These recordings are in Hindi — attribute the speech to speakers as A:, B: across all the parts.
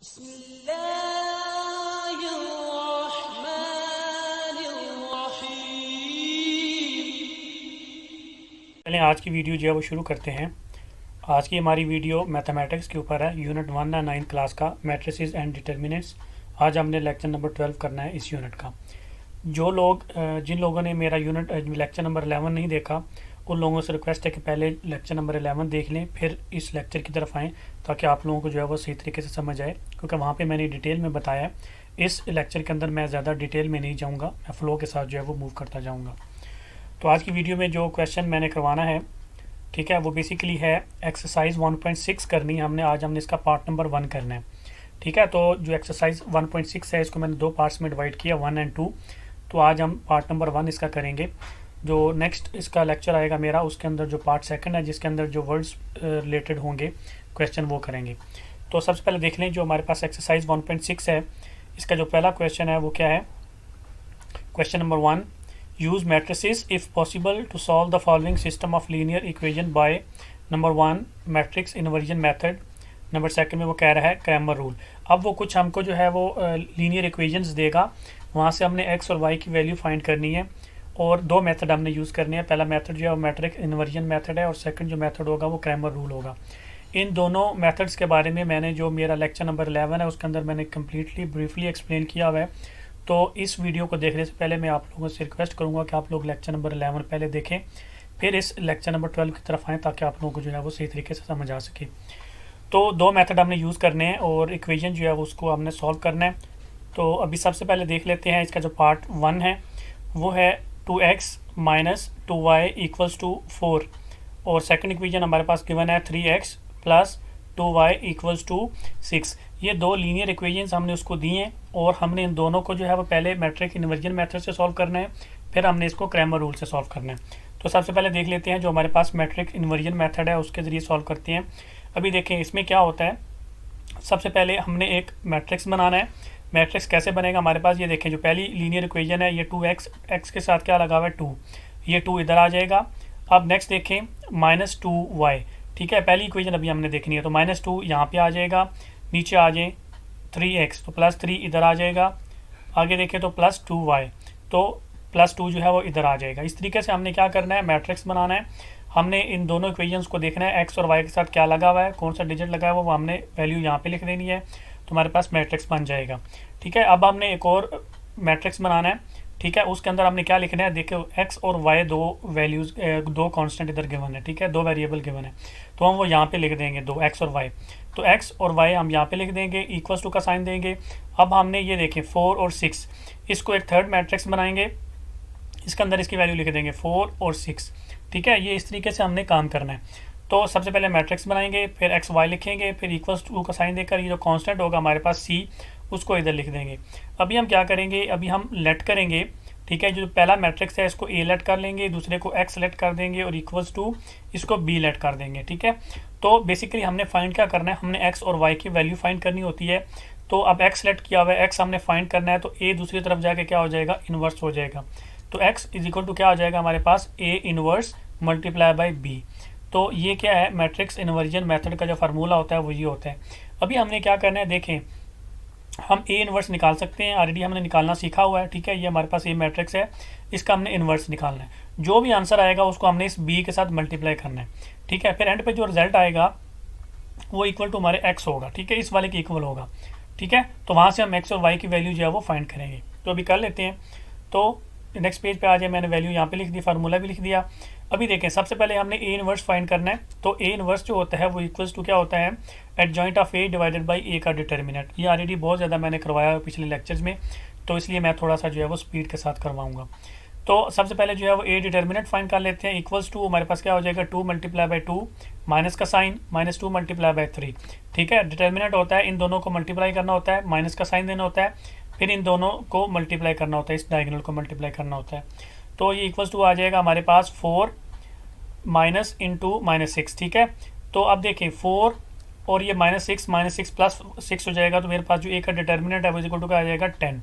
A: पहले आज की वीडियो जो है वो शुरू करते हैं। आज की हमारी वीडियो मैथमेटिक्स के ऊपर है, यूनिट 1 या 9 क्लास का मैट्रिसेस एंड डिटर्मिनेंट्स। आज हमने लेक्चर नंबर 12 करना है इस यूनिट का। जिन लोगों ने मेरा लेक्चर नंबर 11 नहीं देखा, उन लोगों से रिक्वेस्ट है कि पहले लेक्चर नंबर 11 देख लें, फिर इस लेक्चर की तरफ आएँ, ताकि आप लोगों को जो है वो सही तरीके से समझ आए, क्योंकि वहाँ पे मैंने डिटेल में बताया है। इस लेक्चर के अंदर मैं ज़्यादा डिटेल में नहीं जाऊँगा, मैं फ़्लो के साथ जो है वो मूव करता जाऊँगा। तो आज की वीडियो में जो क्वेश्चन मैंने करवाना है, ठीक है, वो बेसिकली है एक्सरसाइज 1.6 करनी है हमने इसका पार्ट नंबर 1 करना है। ठीक है, तो जो एक्सरसाइज 1.6 है, इसको मैंने दो पार्ट्स में डिवाइड किया, 1 और 2। तो आज हम पार्ट नंबर 1 इसका करेंगे। जो नेक्स्ट इसका लेक्चर आएगा मेरा, उसके अंदर जो पार्ट 2 है, जिसके अंदर जो वर्ड्स रिलेटेड होंगे क्वेश्चन, वो करेंगे। तो सबसे पहले देख लें जो हमारे पास एक्सरसाइज 1.6 है, इसका जो पहला क्वेश्चन है वो क्या है। Question number 1, use matrices if possible to solve the following system of linear equation by number 1 matrix inversion method, number 2 में वो कह रहा है क्रैमर रूल। अब वो कुछ हमको जो है वो लीनियर इक्वेशंस देगा, वहाँ से हमने x और y की वैल्यू फाइंड करनी है, और दो मेथड हमने यूज़ करनी है। पहला मेथड जो है वो मैट्रिक्स इन्वर्जन मेथड है, और सेकंड जो मेथड होगा वो क्रैमर रूल होगा। इन दोनों मेथड्स के बारे में मैंने जो मेरा लेक्चर नंबर 11 है उसके अंदर मैंने कम्प्लीटली ब्रीफली एक्सप्लेन किया हुआ है। तो इस वीडियो को देखने से पहले मैं आप लोगों से रिक्वेस्ट करूंगा कि आप लोग लेक्चर नंबर 11 पहले देखें, फिर इस लेक्चर नंबर 12 की तरफ आएँ, ताकि आप लोगों को जो है वो सही तरीके से समझ आ सके। तो दो मेथड हमने यूज़ करने हैं, और इक्वेशन जो है वो उसको हमने सॉल्व करना है। तो अभी सबसे पहले देख लेते हैं, इसका जो पार्ट 1 है वो है 2x minus 2y equals to 4, और सेकेंड इक्वेशन हमारे पास गिवन है 3x plus 2y equals to 6। ये दो लीनियर इक्वेशंस हमने उसको दी हैं, और हमने इन दोनों को जो है वो पहले मैट्रिक्स इन्वर्जन मेथड से सॉल्व करना है, फिर हमने इसको क्रैमर रूल से सॉल्व करना है। तो सबसे पहले देख लेते हैं जो हमारे पास मैट्रिक्स इन्वर्जन मेथड है, उसके ज़रिए सॉल्व करते हैं। अभी देखें इसमें क्या होता है। सबसे पहले हमने एक मैट्रिक्स बनाना है। मैट्रिक्स कैसे बनेगा, हमारे पास ये देखें, जो पहली लीनियर इक्वेशन है ये 2x, x के साथ क्या लगा हुआ है 2, ये 2 इधर आ जाएगा। अब नेक्स्ट देखें -2y, ठीक है, पहली इक्वेशन अभी हमने देखनी है, तो -2 यहाँ पे आ जाएगा, नीचे आ जाए 3x, तो +3 इधर आ जाएगा। आगे देखें तो +2y, तो +2 जो है वो इधर आ जाएगा। इस तरीके से हमने क्या करना है, मैट्रिक्स बनाना है। हमने इन दोनों इक्वेशंस को देखना है, x और y के साथ क्या लगा हुआ है, कौन सा डिजिट लगा है, वो हमने वैल्यू यहाँ पे लिख देनी है, तो हमारे पास मैट्रिक्स बन जाएगा। ठीक है, अब हमने एक और मैट्रिक्स बनाना है। ठीक है, उसके अंदर हमने क्या लिखना है, देखो x और y दो वैल्यूज़, दो कांस्टेंट इधर गिवन है, ठीक है, दो वेरिएबल गिवन है, तो हम वो यहाँ पे लिख देंगे, दो x और y। तो x और y हम यहाँ पे लिख देंगे, इक्वल्स टू का साइन देंगे। अब हमने ये देखें 4 और 6, इसको एक थर्ड मैट्रिक्स बनाएंगे, इसके अंदर इसकी वैल्यू लिख देंगे 4 और 6। ठीक है, ये इस तरीके से हमने काम करना है। तो सबसे पहले मैट्रिक्स बनाएंगे, फिर एक्स वाई लिखेंगे, फिर इक्वल्स टू का साइन देकर ये जो कांस्टेंट होगा हमारे पास c, उसको इधर लिख देंगे। अभी हम क्या करेंगे, अभी हम लेट करेंगे। ठीक है, जो पहला मैट्रिक्स है इसको a लेट कर लेंगे, दूसरे को x लेट कर देंगे, और इक्वल्स टू इसको b लेट कर देंगे। ठीक है, तो बेसिकली हमने फाइंड क्या करना है, हमने x और y की वैल्यू फाइंड करनी होती है। तो अब x लेट किया हुआ है, x हमने फाइंड करना है, तो a दूसरी तरफ जाके क्या हो जाएगा, इन्वर्स हो जाएगा। तो x इज इक्वल टू क्या हो जाएगा हमारे पास, a inverse multiply by b। तो ये क्या है, मैट्रिक्स इन्वर्जन मेथड का जो फार्मूला होता है वो ये होता है। अभी हमने क्या करना है, देखें हम ए इन्वर्स निकाल सकते हैं, ऑलरेडी हमने निकालना सीखा हुआ है। ठीक है, ये हमारे पास ए मैट्रिक्स है, इसका हमने इन्वर्स निकालना है। जो भी आंसर आएगा उसको हमने इस बी के साथ मल्टीप्लाई करना है। ठीक है, फिर एंड पे जो रिजल्ट आएगा वो इक्वल टू हमारे एक्स होगा। ठीक है, इस वाले के इक्वल होगा। ठीक है, तो वहाँ से हम एक्स और वाई की वैल्यू जो है वो फाइंड करेंगे। तो अभी कर लेते हैं। तो नेक्स्ट पेज पे आ जाए, मैंने वैल्यू यहाँ पे लिख दी, फार्मूला भी लिख दिया। अभी देखें सबसे पहले हमने ए इन्वर्स फाइंड करना है। तो ए इन्वर्स जो होता है वो इक्वल्स टू क्या होता है, adjoint of A divided by A का डिटर्मिनेंट। ये ऑलरेडी बहुत ज़्यादा मैंने करवाया है पिछले लेक्चर्स में, तो इसलिए मैं थोड़ा सा जो है वो स्पीड के साथ करवाऊंगा। तो सबसे पहले जो है वो ए डिटर्मिनेंट फाइंड कर लेते हैं। इक्वल्स टू हमारे पास क्या हो जाएगा, 2 मल्टीप्लाई बाई 2, माइनस का साइन, -2 मल्टीप्लाई बाई 3। ठीक है, डिटर्मिनेंट होता है इन दोनों को मल्टीप्लाई करना होता है, माइनस का साइन देना होता है, फिर इन दोनों को मल्टीप्लाई करना होता है, इस डायगोनल को मल्टीप्लाई करना होता है। तो ये इक्वल्स टू आ जाएगा हमारे पास 4 माइनस इंटू -6। ठीक है, तो अब देखें 4 और ये -6 प्लस 6 हो जाएगा, तो मेरे पास जो ए का डिटर्मिनेंट है वो इक्वल टू क्या आ जाएगा, 10।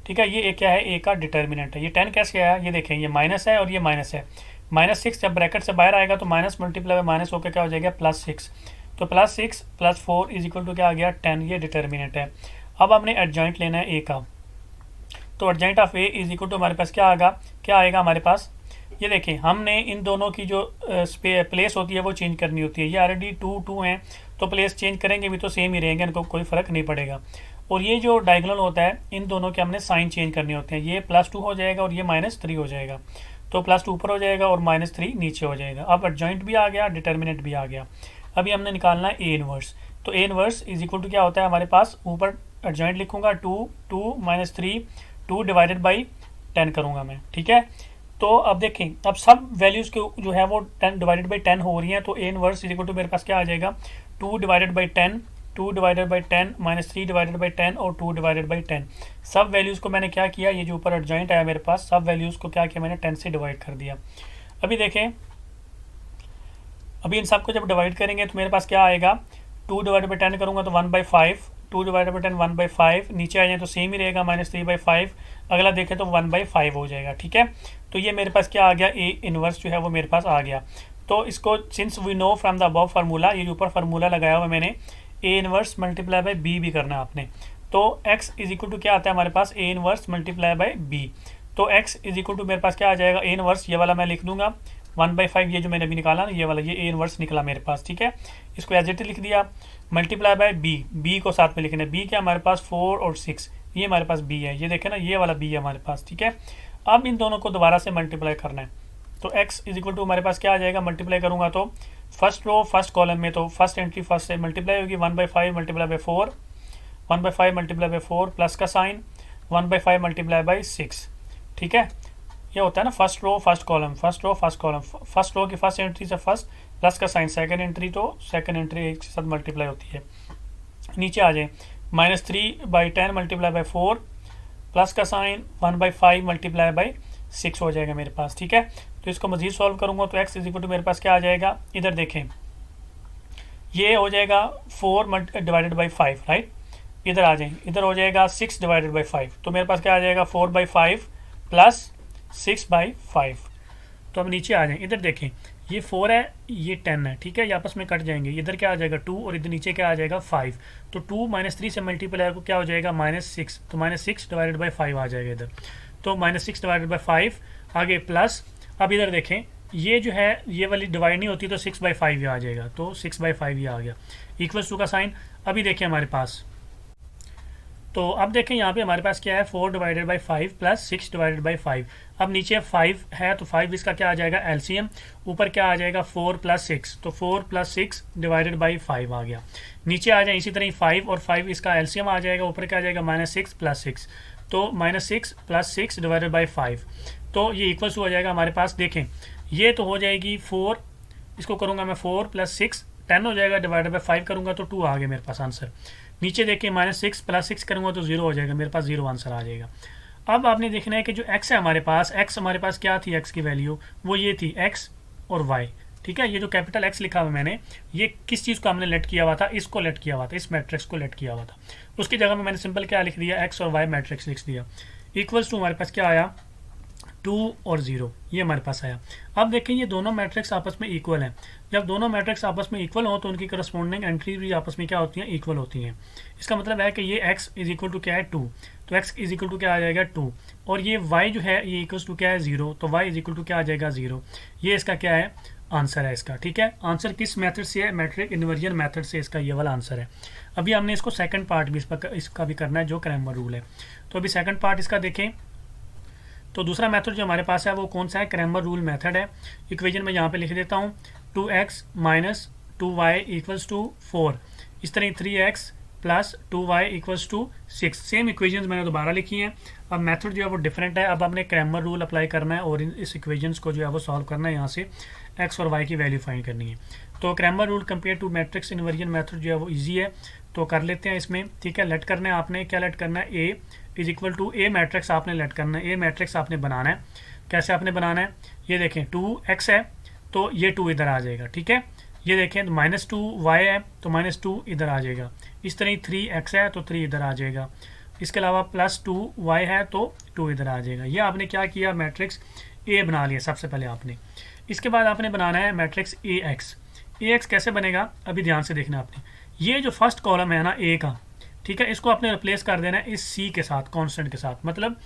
A: ठीक है, ये ए क्या है, ए का डिटर्मिनेंट है। ये 10 कैसे आया, ये देखें, ये माइनस है और ये माइनस है। -6 जब ब्रैकेट से बाहर आएगा तो माइनस मल्टीप्लाई बाय माइनस होकर क्या हो जाएगा, +6। तो +6 + 4 इज इक्वल टू क्या आ गया 10, ये डिटर्मिनेंट है। अब हमने एडजॉइंट लेना है ए का, तो adjoint of A is equal to हमारे पास क्या आएगा हमारे पास, ये देखें हमने इन दोनों की जो प्लेस होती है वो चेंज करनी होती है। ये ऑलरेडी 2 2 हैं, तो प्लेस चेंज करेंगे भी तो सेम ही रहेंगे, इनको कोई फ़र्क नहीं पड़ेगा। और ये जो डायगोनल होता है इन दोनों के हमने साइन चेंज करने होते हैं, ये +2 हो जाएगा और ये -3 हो जाएगा। तो +2 ऊपर हो जाएगा और -3 नीचे हो जाएगा। अब एडजॉइंट भी आ गया, डिटर्मिनेंट भी आ गया। अभी हमने निकालना है ए इनवर्स, तो A inverse is equal to क्या होता है हमारे पास, ऊपर एडजॉइंट लिखूंगा 2 2 -3 2 डिवाइडेड बाई 10 करूंगा मैं, ठीक है। तो अब देखें, अब सब वैल्यूज़ के जो है वो 10 डिवाइडेड बाई 10 हो रही हैं, तो A inverse is equal to मेरे पास क्या आ जाएगा 2 divided by 10 2 divided by 10 -3 divided by 10 और 2 डिवाइडेड बाई 10। सब वैल्यूज़ को मैंने क्या किया, ये जो ऊपर एडजॉइंट आया मेरे पास, सब वैल्यूज़ को क्या किया मैंने 10 से डिवाइड कर दिया। अभी देखें, अभी इन सब को जब डिवाइड करेंगे तो मेरे पास क्या आएगा, 2 डिवाइडेड बाई 10 करूँगा तो 1/5, 2 डिवाइडेड बाई 10 1/5, नीचे आ जाए तो सेम ही रहेगा -3/5, अगला देखें तो 1/5 हो जाएगा, ठीक है। तो ये मेरे पास क्या आ गया, ए इनवर्स जो है वो मेरे पास आ गया। तो इसको since we know from the above formula, ये जो ऊपर फार्मूला लगाया हुआ मैंने, A inverse multiply by B भी करना है आपने। तो x इज इक्वल टू क्या आता है हमारे पास, A inverse multiply by B. तो x इज इक्वल टू मेरे पास क्या आ जाएगा, ए इनवर्स ये वाला मैं लिख दूंगा 1/5, ये जो मैंने अभी निकाला ना ये वाला, ये ए इनवर्स निकला मेरे पास, ठीक है। इसको एज इट लिख दिया, मल्टीप्लाई बाय बी को साथ में लिखना है। बी क्या हमारे पास 4 और 6, ये हमारे पास बी है, ये देखें ना ये वाला बी है हमारे पास, ठीक है। अब इन दोनों को दोबारा से मल्टीप्लाई करना है, तो x इज इक्वल टू हमारे पास क्या आ जाएगा, मल्टीप्लाई करूंगा तो फर्स्ट रो फर्स्ट कॉलम में, तो फर्स्ट एंट्री फर्स्ट से मल्टीप्लाई होगी 1/5 multiply by 4, 1/5 multiply by 4 plus का साइन 1/5 मल्टीप्लाई बाई 6, ठीक है। ये होता है ना first row first column, first row first column, first row की फर्स्ट एंट्री से फर्स्ट प्लस का साइन सेकंड एंट्री, तो सेकंड एंट्री एक साथ मल्टीप्लाई होती है। नीचे आ जाए -3/10 मल्टीप्लाई बाई 4 प्लस का साइन 1/5 मल्टीप्लाई बाई 6 हो जाएगा मेरे पास, ठीक है। तो इसको मजीद सॉल्व करूंगा तो x इज इक्वल टू मेरे पास क्या आ जाएगा, इधर देखें ये हो जाएगा 4 डिवाइडेड बाई 5, राइट। इधर आ जाए, इधर हो जाएगा 6 डिवाइडेड बाई 5, तो मेरे पास क्या आ जाएगा 4/5 प्लस 6/5। तो अब नीचे आ जाए, इधर देखें ये 4 है ये 10 है, ठीक है, ये आपस में कट जाएंगे, इधर क्या आ जाएगा 2 और इधर नीचे क्या आ जाएगा 5, तो 2 -3 से मल्टीप्लाई को क्या हो जाएगा -6, तो -6 डिवाइडेड बाई 5 आ जाएगा इधर, तो -6 डिवाइडेड बाई 5 आगे प्लस। अब इधर देखें ये जो है ये वाली डिवाइड नहीं होती तो 6/5 ये आ जाएगा, तो 6/5 ये आ गया इक्वल्स टू का साइन। अभी देखें हमारे पास, तो अब देखें यहाँ पे हमारे पास क्या है 4 divided by 5 plus 6 divided by 5। अब नीचे 5 है तो 5 इसका क्या आ जाएगा एलसीएम, ऊपर क्या आ जाएगा 4 + 6, तो 4 + 6 डिवाइडेड बाई 5 आ गया। नीचे आ जाए इसी तरह 5 और 5 इसका एलसीएम आ जाएगा, ऊपर क्या आ जाएगा -6 + 6, तो -6 + 6 डिवाइडेड बाई 5, तो ये इक्वल्स हो जाएगा हमारे पास। देखें ये तो हो जाएगी 4, इसको करूँगा मैं 4 + 6 10 हो जाएगा, डिवाइडेड बाई 5 करूँगा तो 2 आ गया मेरे पास आंसर। नीचे देखिए -6 + 6 करूँगा तो 0 हो जाएगा, मेरे पास 0 आंसर आ जाएगा। अब आपने देखना है कि जो x है हमारे पास, x हमारे पास क्या थी, x की वैल्यू वो ये थी x और y, ठीक है। ये जो कैपिटल X लिखा हुआ मैंने, ये किस चीज़ को हमने लेट किया हुआ था, इसको लेट किया हुआ था, इस मैट्रिक्स को लेट किया हुआ था। उसकी जगह में मैंने सिंपल क्या लिख दिया, x और y मैट्रिक्स लिख दिया। इक्वल्स टू हमारे पास क्या आया 2 और 0, ये हमारे पास आया। अब देखें ये दोनों मैट्रिक्स आपस में इक्वल हैं, जब दोनों मैट्रिक्स आपस में इक्वल हो तो उनकी करस्पॉन्डिंग एंट्री भी आपस में क्या होती हैं, इक्वल होती हैं। इसका मतलब है कि ये x इज इक्वल टू क्या है 2, तो x इज इक्वल टू क्या आ जाएगा 2, और ये y जो है ये इक्वल टू क्या है 0, तो y इज इक्वल टू क्या आ जाएगा 0। ये इसका क्या है आंसर है इसका, ठीक है। आंसर किस मेथड से है, मैट्रिक इन्वर्जन मेथड से इसका ये वाला आंसर है। अभी हमने इसको सेकंड पार्ट भी इसका भी करना है जो क्रैमर रूल है। तो अभी सेकंड पार्ट इसका देखें, तो दूसरा मेथड जो हमारे पास है वो कौन सा है, क्रैमर रूल मेथड है। इक्वेशन में यहाँ पे लिख देता हूँ 2x - 2y = 4, इस तरह 3x + 2y = 6। सेम इक्वेशंस मैंने दोबारा लिखी हैं, अब मेथड जो है वो डिफरेंट है। अब हमने क्रैमर रूल अप्लाई करना है और इस इक्वेशंस को जो है वो सॉल्व करना है, यहाँ से x और y की वैल्यू फाइंड करनी है। तो Cramer rule compare to matrix inversion method जो है वो ईजी है, तो कर लेते हैं इसमें, ठीक है। लेट करना है आपने, क्या लेट करना है, a is equal to A matrix आपने लेट करना है, ए मैट्रिक्स आपने बनाना है। कैसे आपने बनाना है, ये देखें 2x है तो ये 2 इधर आ जाएगा, ठीक है। ये देखें तो -2y है तो -2 इधर आ जाएगा, इस तरह 3x है तो 3 इधर आ जाएगा, इसके अलावा +2y है तो 2 इधर आ जाएगा। ये आपने क्या किया, मैट्रिक्स ए बना लिया सबसे पहले आपने। इसके बाद आपने बनाना है मैट्रिक्स AX। ए एक्स कैसे बनेगा अभी ध्यान से देखना आपने। ये जो फर्स्ट कॉलम है ना ए का, ठीक है, इसको आपने रिप्लेस कर देना है इस सी के साथ, कांस्टेंट के साथ। मतलब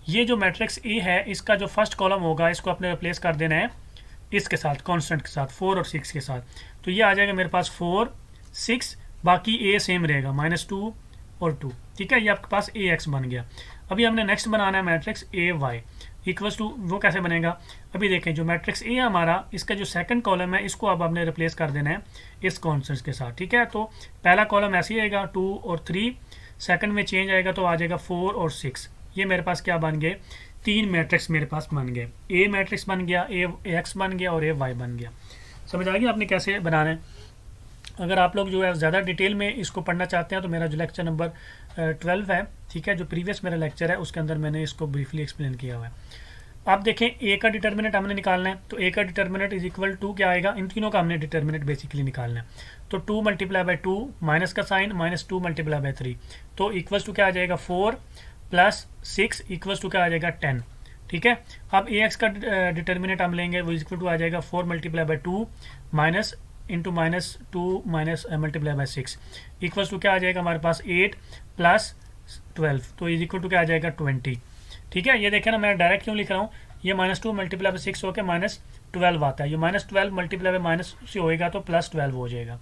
A: ये जो मैट्रिक्स ए है इसका जो फर्स्ट कॉलम होगा इसको आपने रिप्लेस कर देना है इसके साथ, कांस्टेंट के साथ, 4 और 6 के साथ। तो ये आ जाएगा मेरे पास 4 6, बाकी ए सेम रहेगा -2 और 2, ठीक है। ये आपके पास ए एक्स बन गया। अभी हमने नेक्स्ट बनाना है matrix A Y equals to, वो कैसे बनेगा अभी देखें। जो मैट्रिक्स ए हमारा, इसका जो सेकंड कॉलम है इसको अब आपने रिप्लेस कर देना है इस कॉन्स्टेंट्स के साथ, ठीक है। तो पहला कॉलम ऐसे ही आएगा 2 और 3, सेकंड में चेंज आएगा तो आ जाएगा 4 और 6। ये मेरे पास क्या बन गए, 3 मैट्रिक्स मेरे पास बन गए। ए मैट्रिक्स बन गया, ए एक्स बन गया और ए वाई बन गया। समझ आ गया आपने कैसे बनाना है। अगर आप लोग जो है ज़्यादा डिटेल में इसको पढ़ना चाहते हैं तो मेरा जो लेक्चर नंबर 12 है, ठीक है, जो प्रीवियस मेरा लेक्चर है उसके अंदर मैंने इसको ब्रीफली एक्सप्लेन किया हुआ है। आप देखें ए का डिटर्मिनेंट हमने निकालना है, तो ए का डिटर्मिनेंट इज इक्वल टू क्या आएगा, इन तीनों का हमने डिटर्मिनेंट बेसिकली निकालना है। तो 2 × 2 माइनस का साइन -2 × 3, तो इक्वल्स टू क्या आ जाएगा 4 + 6 इक्वल्स टू क्या आ जाएगा 10, ठीक है। अब ए एक्स का डिटर्मिनेंट हम लेंगे, वो इक्वल टू आ जाएगा 4 × 2 minus into -2 minus multiply by 6 equals to क्या आ जाएगा हमारे पास 8 + 12, तो इज इक्वल टू क्या आ जाएगा 20, ठीक है। ये देखें ना, मैं डायरेक्ट क्यों लिख रहा हूँ, ये -2 × 6 होकर -12 आता है। ये -12 मल्टीप्लाई बाई माइनस से होएगा तो +12 हो जाएगा।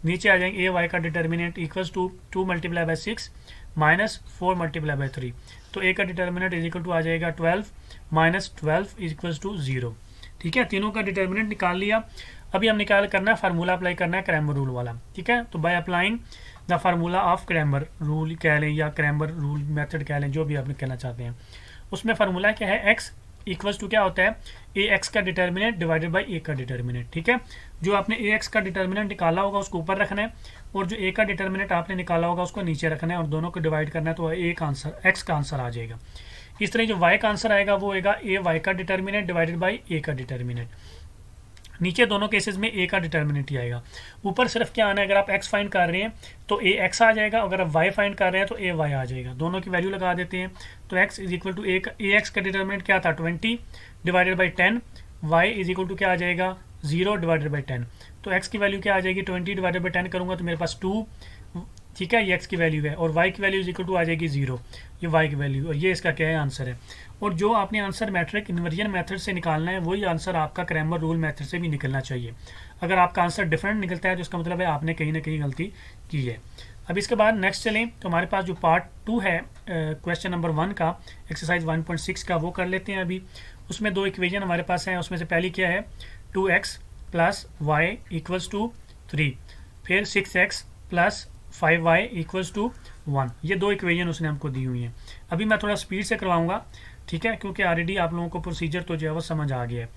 A: नीचे आ जाएंगे ए वाई का डिटर्मिनेंट इक्वल्स टू 2 × 6 -4 × 3, तो ए का डिटर्मिनेंट इज इक्वल टू आ जाएगा 12 -12 इक्वल्स टू 0, ठीक है। तीनों का डिटर्मिनेंट निकाल लिया। अभी हम निकाल करना है फार्मूला अप्लाई करना है क्रैमर रूल वाला, ठीक है। तो by applying the formula of Cramer rule कह लें या क्रैमर रूल मेथड कह लें, जो भी आप कहना चाहते हैं। उसमें फार्मूला क्या है, एक्स इक्वल्स टू क्या होता है, ए एक्स का डिटर्मिनेंट डिवाइडेड बाई ए का डिटर्मिनेंट, ठीक है। जो आपने ए एक्स का डिटर्मिनेंट निकाला होगा उसको ऊपर रखना है और जो ए का डिटर्मिनेंट आपने निकाला होगा उसको नीचे रखना है और दोनों को डिवाइड करना है, तो ए का आंसर, एक्स का आंसर आ जाएगा। इस तरह जो वाई का आंसर आएगा वो आएगा ए वाई का डिटर्मिनेंट डिवाइडेड बाई ए का डिटर्मिनेंट। नीचे दोनों केसेस में ए का डिटर्मिनेंट ही आएगा। ऊपर सिर्फ क्या आना है, अगर आप एक्स फाइंड कर रहे हैं तो ए एक्स आ जाएगा, अगर आप वाई फाइंड कर रहे हैं तो ए वाई आ जाएगा। दोनों की वैल्यू लगा देते हैं, तो X is equal to A X का डिटर्मिनेंट क्या था 20 divided by 10, Y is equal to क्या आ जाएगा 0 डिवाइडेड बाई 10। तो एक्स की वैल्यू क्या आ जाएगी 20 डिवाइडेड बाई 10 करूँगा तो मेरे पास 2, ठीक है, ये एक्स की वैल्यू है, और वाई की वैल्यू इज इक्वल टू आ जाएगी 0, ये वाई की वैल्यू, और ये इसका क्या है आंसर है। और जो आपने आंसर मैट्रिक इन्वर्जन मेथड से निकालना है वही आंसर आपका क्रैमर रूल मेथड से भी निकलना चाहिए। अगर आपका आंसर डिफरेंट निकलता है तो इसका मतलब है आपने कहीं ना कहीं गलती की है। अब इसके बाद नेक्स्ट चलें तो हमारे पास जो पार्ट 2 है क्वेश्चन नंबर 1 का, एक्सरसाइज 1.6 का, वो कर लेते हैं। अभी उसमें 2 इक्वेशन हमारे पास हैं, उसमें से पहली क्या है 2x + y = 3, फिर 6x + 5y = 1। ये 2 इक्वेशन उसने हमको दी हुई हैं। अभी मैं थोड़ा स्पीड से करवाऊंगा, ठीक है, क्योंकि ऑलरेडी आप लोगों को प्रोसीजर तो जो है वो समझ आ गया है।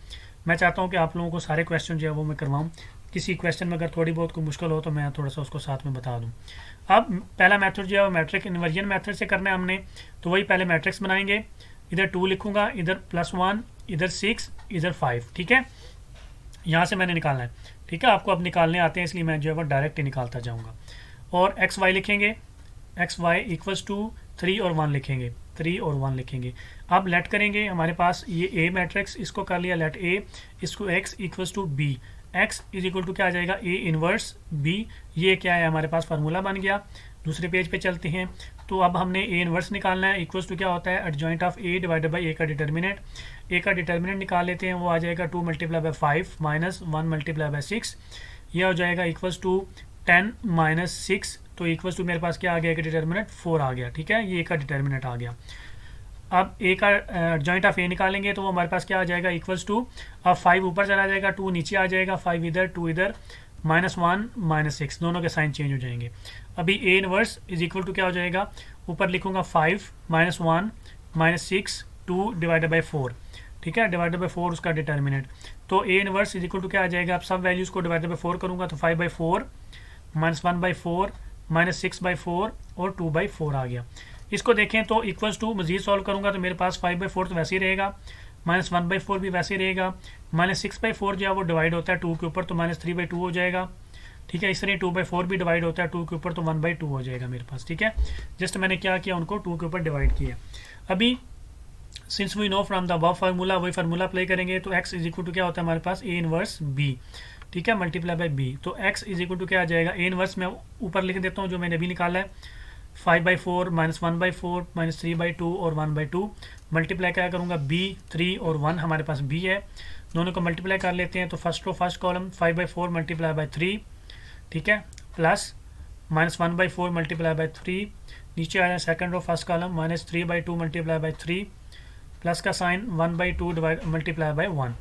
A: मैं चाहता हूं कि आप लोगों को सारे क्वेश्चन जो है वो मैं करवाऊं। किसी क्वेश्चन में अगर थोड़ी बहुत कोई मुश्किल हो तो मैं थोड़ा सा उसको साथ में बता दूं। अब पहला मेथड जो है वो मैट्रिक इन्वर्जन मेथड से करना है हमने, तो वही पहले मैट्रिक्स बनाएंगे। इधर 2 लिखूंगा, इधर +1, इधर 6, इधर 5, ठीक है। यहाँ से मैंने निकालना है, ठीक है। आपको अब निकालने आते हैं इसलिए मैं जो है वो डायरेक्ट ही निकालता जाऊँगा। और एक्स वाई लिखेंगे, एक्स वाई = 3 और 1 लिखेंगे, 3 और 1 लिखेंगे। अब लेट करेंगे, हमारे पास ये ए मैट्रिक्स, इसको कर लिया लेट ए, इसको x = b, x is equal to क्या आ जाएगा a इनवर्स b। ये क्या है हमारे पास फार्मूला बन गया। दूसरे पेज पे चलते हैं, तो अब हमने a इनवर्स निकालना है, इक्वल्स टू क्या होता है adjoint of a divided by a का डिटर्मिनेंट। a का डिटर्मिनेंट निकाल लेते हैं, वो आ जाएगा 2 × 5 -1 × 6, यह हो जाएगा इक्वल्स टू 10 - 6, तो इक्वल्स टू मेरे पास क्या आ गया, डिटर्मिनेंट 4 आ गया, ठीक है। ये ए का डिटर्मिनेंट आ गया। अब ए का जॉइंट ऑफ ए निकालेंगे तो वो हमारे पास क्या आ जाएगा इक्वल्स टू, अब 5 ऊपर चला जाएगा, 2 नीचे आ जाएगा, 5 इधर 2 इधर, -1 -6 दोनों के साइन चेंज हो जाएंगे। अभी A inverse is equal to क्या हो जाएगा, ऊपर लिखूंगा 5 -1 -6 2 डिवाइडेड बाई 4, ठीक है, डिवाइडेड बाई 4 उसका डिटर्मिनेंट। तो A inverse is equal to क्या आ जाएगा, अब सब वैल्यूज़ को डिवाइडेड बाई 4 करूँगा तो 5/4 -1/4 -6/4 और 2/4 आ गया। इसको देखें तो इक्वल्स टू मजीद सॉल्व करूंगा तो मेरे पास 5/4 तो वैसे ही रहेगा, -1/4 भी वैसे ही रहेगा, -6/4 जो है वो डिवाइड होता है 2 के ऊपर तो -3/2 हो जाएगा, ठीक है। इस तरह 2/4 भी डिवाइड होता है 2 के ऊपर तो 1/2 हो जाएगा मेरे पास, ठीक है। जस्ट मैंने क्या किया, उनको 2 के ऊपर डिवाइड किया। अभी since we know from the above formula, वही फार्मूला अप्लाई करेंगे, तो x इज इक्वल टू क्या होता है हमारे पास a इनवर्स b। ठीक है, मल्टीप्लाई बाय बी। तो x इज इक्वल टू क्या आ जाएगा, ए इनवर्स मैं ऊपर लिख देता हूँ जो मैंने अभी निकाला है, 5/4 -1/4 -3/2 और 1/2। मल्टीप्लाई क्या करूँगा, b 3 और 1 हमारे पास b है, दोनों को मल्टीप्लाई कर लेते हैं। तो first row first column 5/4 multiply by 3, ठीक है, प्लस -1/4 मल्टीप्लाई बाय 3, नीचे आ जाए second row first column -3/2 multiply by 3, plus का साइन 1/2 मल्टीप्लाई बाय 1,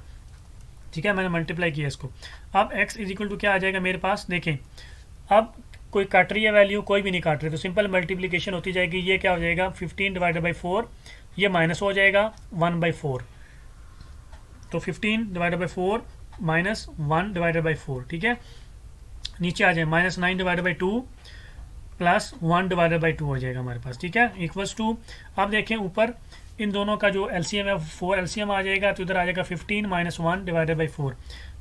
A: ठीक है, मैंने मल्टीप्लाई किया इसको। अब x इज इक्वल टू क्या आ जाएगा मेरे पास, देखें अब कोई काट रही है वैल्यू, कोई भी नहीं काट रही, तो सिंपल मल्टीप्लिकेशन होती जाएगी। ये क्या हो जाएगा 15 डिवाइडेड बाई 4, ये माइनस हो जाएगा 1/4, तो 15 divided by 4 minus 1 divided by 4, ठीक है, नीचे आ जाए -9 divided by 2 plus 1 divided by 2 हो जाएगा हमारे पास, ठीक है, इक्वल्स टू। अब देखें ऊपर इन दोनों का जो एलसीएम है 4 एलसीएम आ जाएगा, तो इधर आ जाएगा 15 - 1 डिवाइडेड बाई 4,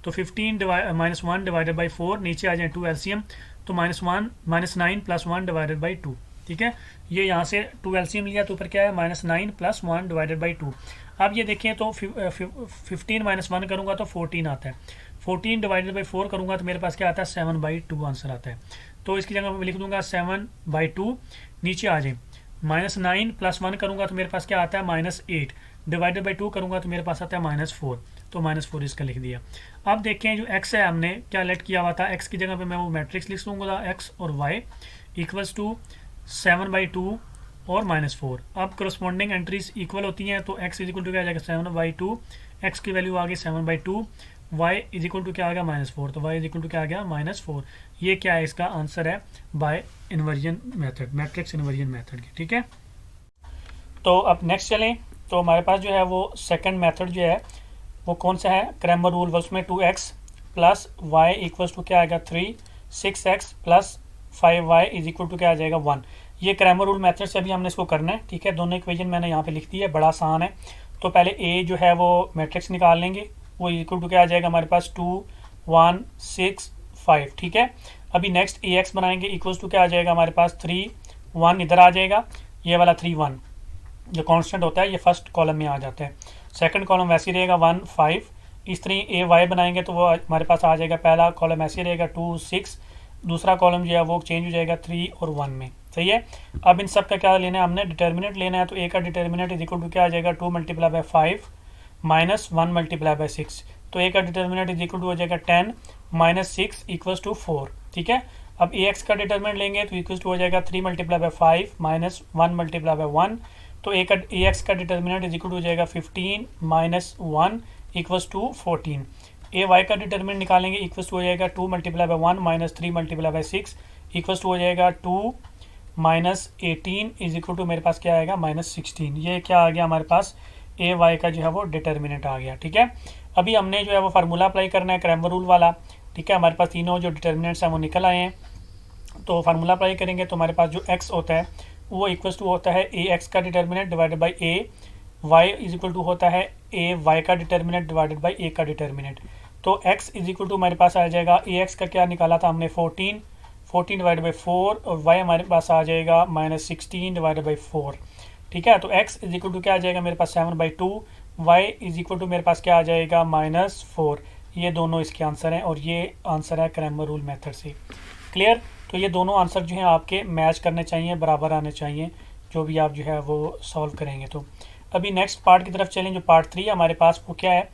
A: तो 15 - 1 डिवाइडेड बाई 4, नीचे आ जाए 2 एलसीएम, तो -9 + 1 डिवाइडेड बाई 2, ठीक है, ये यहाँ से 2 एलसीएम लिया तो ऊपर क्या है -9 + 1 डिवाइडेड बाई 2। अब ये देखें तो 15 - 1 करूँगा तो 14 आता है, 14 डिवाइडेड बाई 4 करूँगा तो मेरे पास क्या आता है 7/2 आंसर आता है। तो इसकी जगह मैं लिख दूंगा 7/2, नीचे आ जाए -9 + 1 करूँगा तो मेरे पास क्या आता है -8, डिवाइडेड बाई 2 करूँगा तो मेरे पास आता है -4, तो -4 इसका लिख दिया। अब देखें जो x है हमने क्या लेट किया हुआ था, x की जगह पे मैं वो मैट्रिक्स लिख दूंगा x और y इक्वल्स टू 7/2 और -4। अब करस्पॉन्डिंग एंट्रीज इक्वल होती हैं, तो x इज इक्वल टू क्या आ जाएगा 7/2, x की वैल्यू आ गई 7/2, y इज इक्वल टू क्या आ गया -4, तो y इज इक्वल टू क्या आ गया -4। ये क्या है, इसका आंसर है by inversion method, matrix inversion method की, ठीक है। तो अब नेक्स्ट चलें, तो हमारे पास जो है वो सेकंड मेथड जो है वो कौन सा है, क्रैमर रूल, उसमें 2x + y इक्वल्स टू क्या आएगा 3, 6x + 5y is equal to क्या आ जाएगा 1। ये क्रैमर रूल मेथड से अभी हमने इसको करना है, ठीक है, दोनों इक्वेशन मैंने यहाँ पे लिख दी है, बड़ा आसान है। तो पहले a जो है वो मैट्रिक्स निकाल लेंगे, वो इक्वल टू क्या आ जाएगा हमारे पास 2, 1, 6, 5, ठीक है। अभी नेक्स्ट ax बनाएंगे, इक्वल्स टू क्या आ जाएगा हमारे पास 3, 1 इधर आ जाएगा, ये वाला 3, 1 जो कांस्टेंट होता है ये फर्स्ट कॉलम में आ जाता है, सेकंड कॉलम वैसे ही रहेगा 1, 5, इस तरह ए वाई बनाएंगे तो वो हमारे पास आ जाएगा, पहला कॉलम ऐसे रहेगा 2, 6, दूसरा कॉलम जो है वो चेंज हो जाएगा 3 और 1 में, सही है। अब इन सब का क्या लेना है, हमने डिटर्मिनेंट लेना है, तो ए का डिटर्मिनेंट इज इक्वल टू क्या आ जाएगा 2 × 5 - 1 × 6, तो ए का डिटर्मिनेंट इज इक्वल टू हो जाएगा 10 - 6 इक्वल्स टू 4, ठीक है। अब ए एक्स का डिटर्मिनेंट लेंगे तो इक्वल्स टू हो जाएगा 3 × 5 - 1 × 1, तो ए एक्स का डिटर्मिनेंट इज इक्वल टू हो जाएगा 15 - 1 इक्वल्स टू 14। ए वाई का डिटर्मिनेंट निकालेंगे, इक्वल्स टू हो जाएगा 2 × 1 - 3 × 6 इक्वल्स टू हो जाएगा 2 - 18 इज इक्वल टू मेरे पास क्या आएगा -16। ये क्या आ गया हमारे पास, ए वाई का जो है वो डिटर्मिनेंट आ गया, ठीक है। अभी हमने जो है वो फार्मूला अप्लाई करना है क्रैमर रूल वाला, ठीक है, हमारे पास तीनों जो डिटर्मिनेंट्स हैं वो निकल आए हैं। तो फार्मूला अप्लाई करेंगे तो हमारे पास जो x होता है वो इक्वल्स टू होता है ए एक्स का determinant divided by A Y is equal to होता है ए वाई का डिटर्मिनेंट डिवाइडेड बाई ए का डिटर्मिनेंट। तो x इज इक्वल टू हमारे पास आ जाएगा, ए एक्स का क्या निकाला था हमने 14 डिवाइडेड बाई 4, और y हमारे पास आ जाएगा -16 डिवाइडेड बाई 4, ठीक है। तो x इज इक्वल टू क्या आ जाएगा मेरे पास 7/2, y इज इक्वल टू मेरे पास क्या आ जाएगा -4। ये दोनों इसके आंसर हैं और ये आंसर है क्रैमर रूल मेथड से, क्लियर। तो ये दोनों आंसर जो हैं आपके मैच करने चाहिए, बराबर आने चाहिए, जो भी आप जो है वो सॉल्व करेंगे। तो अभी नेक्स्ट पार्ट की तरफ चलें, जो पार्ट 3 है हमारे पास वो क्या है,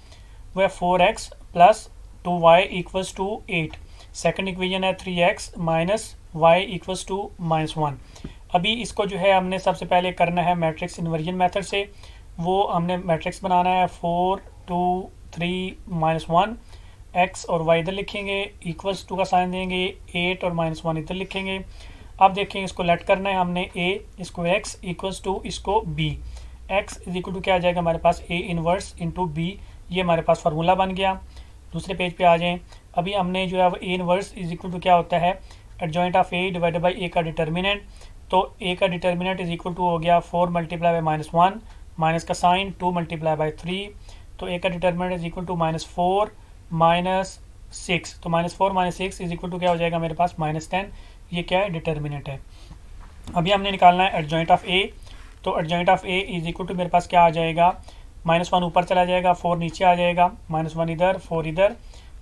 A: वो है 4x + 2y equals to 8। Second equation है 3x - y इक्वल्स टू -1। अभी इसको जो है हमने सबसे पहले करना है मैट्रिक्स इन्वर्जन मेथड से, वो हमने मैट्रिक्स बनाना है 4, 2, 3, -1, x और y इधर लिखेंगे, इक्वल्स टू का साइन देंगे, 8 और -1 इधर लिखेंगे। अब देखें इसको लेट करना है हमने a, इसको x इक्वल्स टू इसको b, x is equal to क्या आ जाएगा हमारे पास a इनवर्स इंटू b, ये हमारे पास फार्मूला बन गया। दूसरे पेज पे आ जाएं, अभी हमने जो है वो a inverse is equal to क्या होता है adjoint of a divided by a का डिटर्मिनेंट, तो a का डिटर्मिनेंट इज इक्वल टू हो गया 4 × -1 माइनस का साइन 2 × 3, तो a का डिटर्मिनेंट इज इक्वल टू -4 - 6, तो -4 - 6 इज इक्वल टू क्या हो जाएगा मेरे पास -10, ये क्या है डिटर्मिनेंट है। अभी हमने निकालना है एडजॉइंट ऑफ a, तो adjoint of a is equal to मेरे पास क्या आ जाएगा, -1 ऊपर चला जाएगा, 4 नीचे आ जाएगा, -1 इधर, 4 इधर,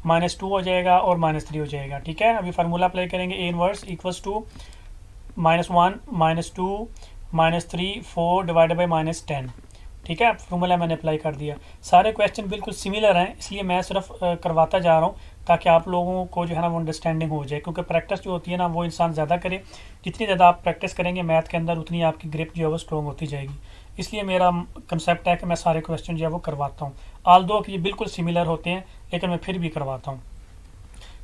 A: -2 हो जाएगा और -3 हो जाएगा। ठीक है, अभी फार्मूला अप्लाई करेंगे। A inverse equals to -1 -2 -3 4 divided by -10। ठीक है, फॉर्मूला मैंने अप्लाई कर दिया। सारे क्वेश्चन बिल्कुल सिमिलर हैं, इसलिए मैं सिर्फ करवाता जा रहा हूँ ताकि आप लोगों को जो है ना वो अंडरस्टैंडिंग हो जाए, क्योंकि प्रैक्टिस जो होती है ना वो इंसान ज़्यादा करे। जितनी ज़्यादा आप प्रैक्टिस करेंगे मैथ के अंदर उतनी आपकी ग्रिप जो है वो स्ट्रॉन्ग होती जाएगी। इसलिए मेरा कंसेप्ट है कि मैं सारे क्वेश्चन जो है वो करवाता हूँ। ऑल्दो कि ये बिल्कुल सिमिलर होते हैं लेकिन मैं फिर भी करवाता हूँ।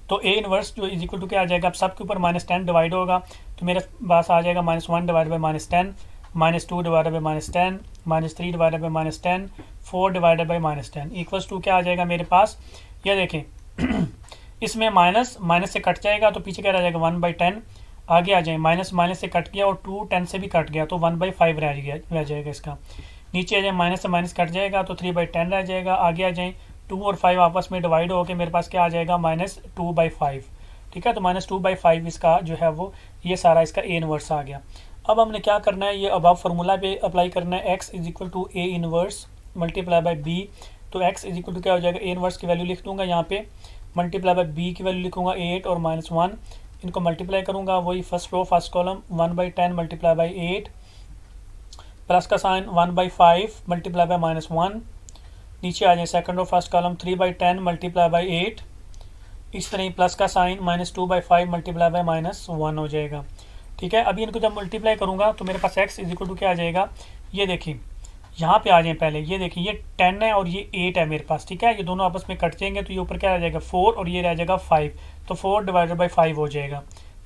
A: तो ए इनवर्स जो इज इक्वल टू क्या आ जाएगा, अब सब के ऊपर -10 डिवाइड होगा तो मेरे पास आ जाएगा -1 divide by -10, -2 divided by -10, -3 divided by -10, 4 divided by -10 equals to क्या आ जाएगा मेरे पास। ये देखें इसमें माइनस से कट जाएगा तो पीछे क्या रह जाएगा 1/10। आगे आ जाए माइनस से कट गया और 2 10 से भी कट गया तो 1/5 रह जाएगा इसका। नीचे आ जाए माइनस से माइनस कट जाएगा तो 3/10 रह जाएगा। आगे आ जाए 2 और 5 आपस में डिवाइड होकर मेरे पास क्या आ जाएगा -2/5। ठीक है, तो -2/5 इसका जो है वो ये सारा इसका ए इनवर्स आ गया। अब हमने क्या करना है, ये अब फार्मूला पे अप्लाई करना है। x is equal to A inverse multiply by B. तो x इज इक्वल टू क्या हो जाएगा, ए इनवर्स की वैल्यू लिख दूंगा यहाँ पे, मल्टीप्लाई बाई बी की वैल्यू लिखूंगा 8 और -1, इनको मल्टीप्लाई करूंगा वही first row first column 1/10 multiply by 8 plus का साइन 1/5 मल्टीप्लाई बाई -1। नीचे आ जाए second row first column 3/10 multiply by 8। इस तरह प्लस का साइन -2/5 मल्टीप्लाई बाई -1 हो जाएगा। ठीक है, अभी इनको जब मल्टीप्लाई करूंगा तो मेरे पास x इज इक्वल टू क्या आ जाएगा, ये देखिए यहाँ पे आ जाए पहले, ये देखिए ये 10 है और ये 8 है मेरे पास। ठीक है, ये दोनों आपस में कट जाएंगे तो ये ऊपर क्या आ जाएगा 4 और ये रह जाएगा 5, तो 4 डिवाइडेड बाई 5 हो जाएगा।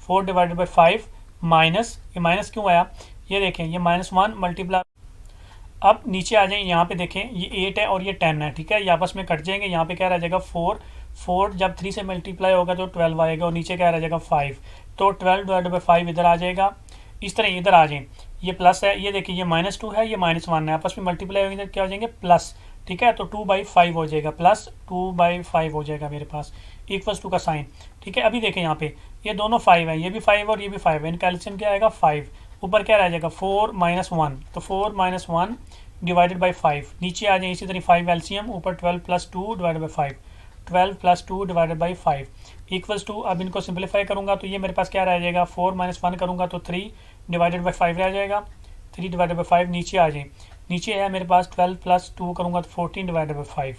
A: 4 डिवाइडेड बाई 5 माइनस, ये माइनस क्यों आया, ये देखें ये -1 मल्टीप्लाई। अब नीचे आ जाए, यहाँ पे देखें ये 8 है और ये 10 है। ठीक है, ये आपस में कट जाएंगे, यहाँ पे क्या रह जाएगा 4 जब 3 से मल्टीप्लाई होगा तो 12 आएगा और नीचे क्या रह जाएगा 5, तो 12 डिवाइडेड बाई 5 इधर आ जाएगा। इस तरह इधर आ जाए, ये प्लस है, ये देखिए ये -2 है ये -1 है, आपस में मल्टीप्लाई होंगे तो क्या हो जाएंगे प्लस। ठीक है, तो 2/5 हो जाएगा, प्लस 2/5 हो जाएगा मेरे पास इक्वल्स टू का साइन। ठीक है, अभी देखें यहाँ पे ये दोनों 5 है, ये भी 5 और ये भी 5 है, इनका एलसीएम क्या आएगा 5। ऊपर क्या रह जाएगा 4 - 1, तो 4 - 1 डिवाइडेड बाई 5। नीचे आ जाए इसी तरह 5 एलसीएम, ऊपर 12 + 2 divided by 5, 12 + 2 divided by 5 equals to. अब इनको सिंप्लीफाई करूंगा तो ये मेरे पास क्या रह जाएगा 4 - 1 करूंगा तो 3 डिवाइडेड बाई 5 रह जाएगा, 3 डिवाइडेड बाई 5। नीचे आ जाए, नीचे है मेरे पास 12 + 2 करूंगा तो 14 डिवाइडेड बाई 5।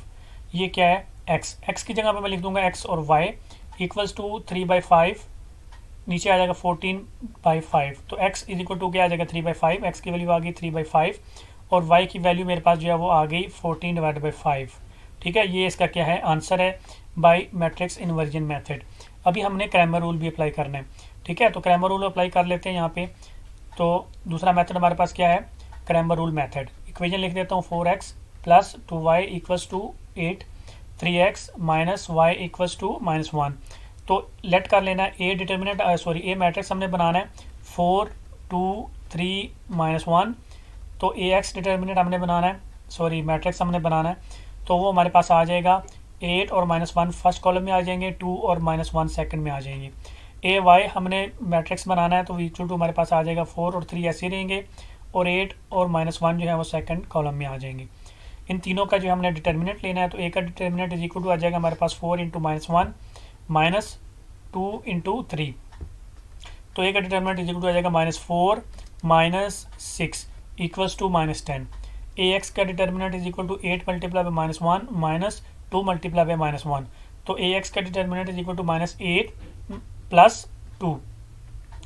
A: ये क्या है x की जगह पे मैं लिख दूंगा x और y इक्वल्स टू 3/5, नीचे आ जाएगा 14/5। तो x इज इक्वल टू क्या आ जाएगा 3/5, x की वैल्यू आ गई 3/5 और y की वैल्यू मेरे पास जो है वो आ गई 14 डिवाइडेड बाई 5। ठीक है, ये इसका क्या है आंसर है बाय मैट्रिक्स इन्वर्जन मेथड। अभी हमने क्रैमर रूल भी अप्लाई करना है। ठीक है, तो क्रैमर रूल अप्लाई कर लेते हैं यहाँ पे। तो दूसरा मेथड हमारे पास क्या है, क्रैमर रूल मेथड। इक्वेशन लिख देता हूँ 4x + 2y equals to 8, 3x - y equals to -1। तो लेट कर लेना है a determinant, sorry a matrix हमने बनाना है 4 2 3 -1। तो ए एक्स डिटर्मिनेंट हमने बनाना है, सॉरी मैट्रिक्स हमने बनाना है, तो वो हमारे पास आ जाएगा 8 और -1 फर्स्ट कॉलम में आ जाएंगे, 2 और -1 सेकंड में आ जाएंगे। ए वाई हमने मैट्रिक्स बनाना है तो इक्वल टू हमारे पास आ जाएगा 4 और 3 ऐसे रहेंगे और 8 और -1 जो है वो सेकंड कॉलम में आ जाएंगे। इन तीनों का जो हमने डिटर्मिनेंट लेना है तो ए का डिटर्मिनेंट इज इक्वल टू आ जाएगा हमारे पास 4 × -1 -2 × 3। तो ए का डिटर्मिनेंट इज इक्वल टू आ जाएगा -4 -6 इक्वल्स टू -10। ए एक्स का determinant is equal to 8 multiply by -1 -2 multiply by -1। तो ए एक्स का determinant is equal to -8 + 2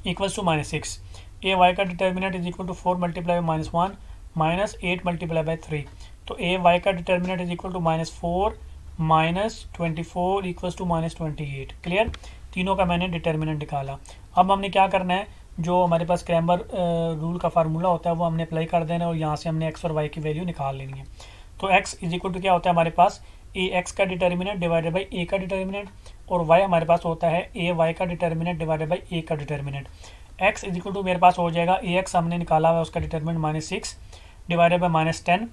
A: equals to -6। A Y का determinant is equal to 4 multiply by -1 -8 multiply by 3। तो ए वाई का determinant is equal to -4 -24 equals to -28। Clear, तीनों का मैंने डिटर्मिनेंट निकाला। अब हमने क्या करना है, जो हमारे पास क्रैमर रूल का फार्मूला होता है वो हमने अप्लाई कर देना है और यहाँ से हमने x और y की वैल्यू निकाल लेनी है। तो x इज इक्वल टू क्या होता है हमारे पास ए एक्स का डिटर्मिनेंट डिवाइडेड बाई ए का डिटर्मिनेंट, और y हमारे पास होता है ए वाई का डिटर्मिनेंट डिवाइडेड बाई ए का determinant. x is equal to मेरे पास हो जाएगा ए एक्स हमने निकाला हुआ है उसका डिटर्मिनेंट -6 डिवाइडेड बाई -10,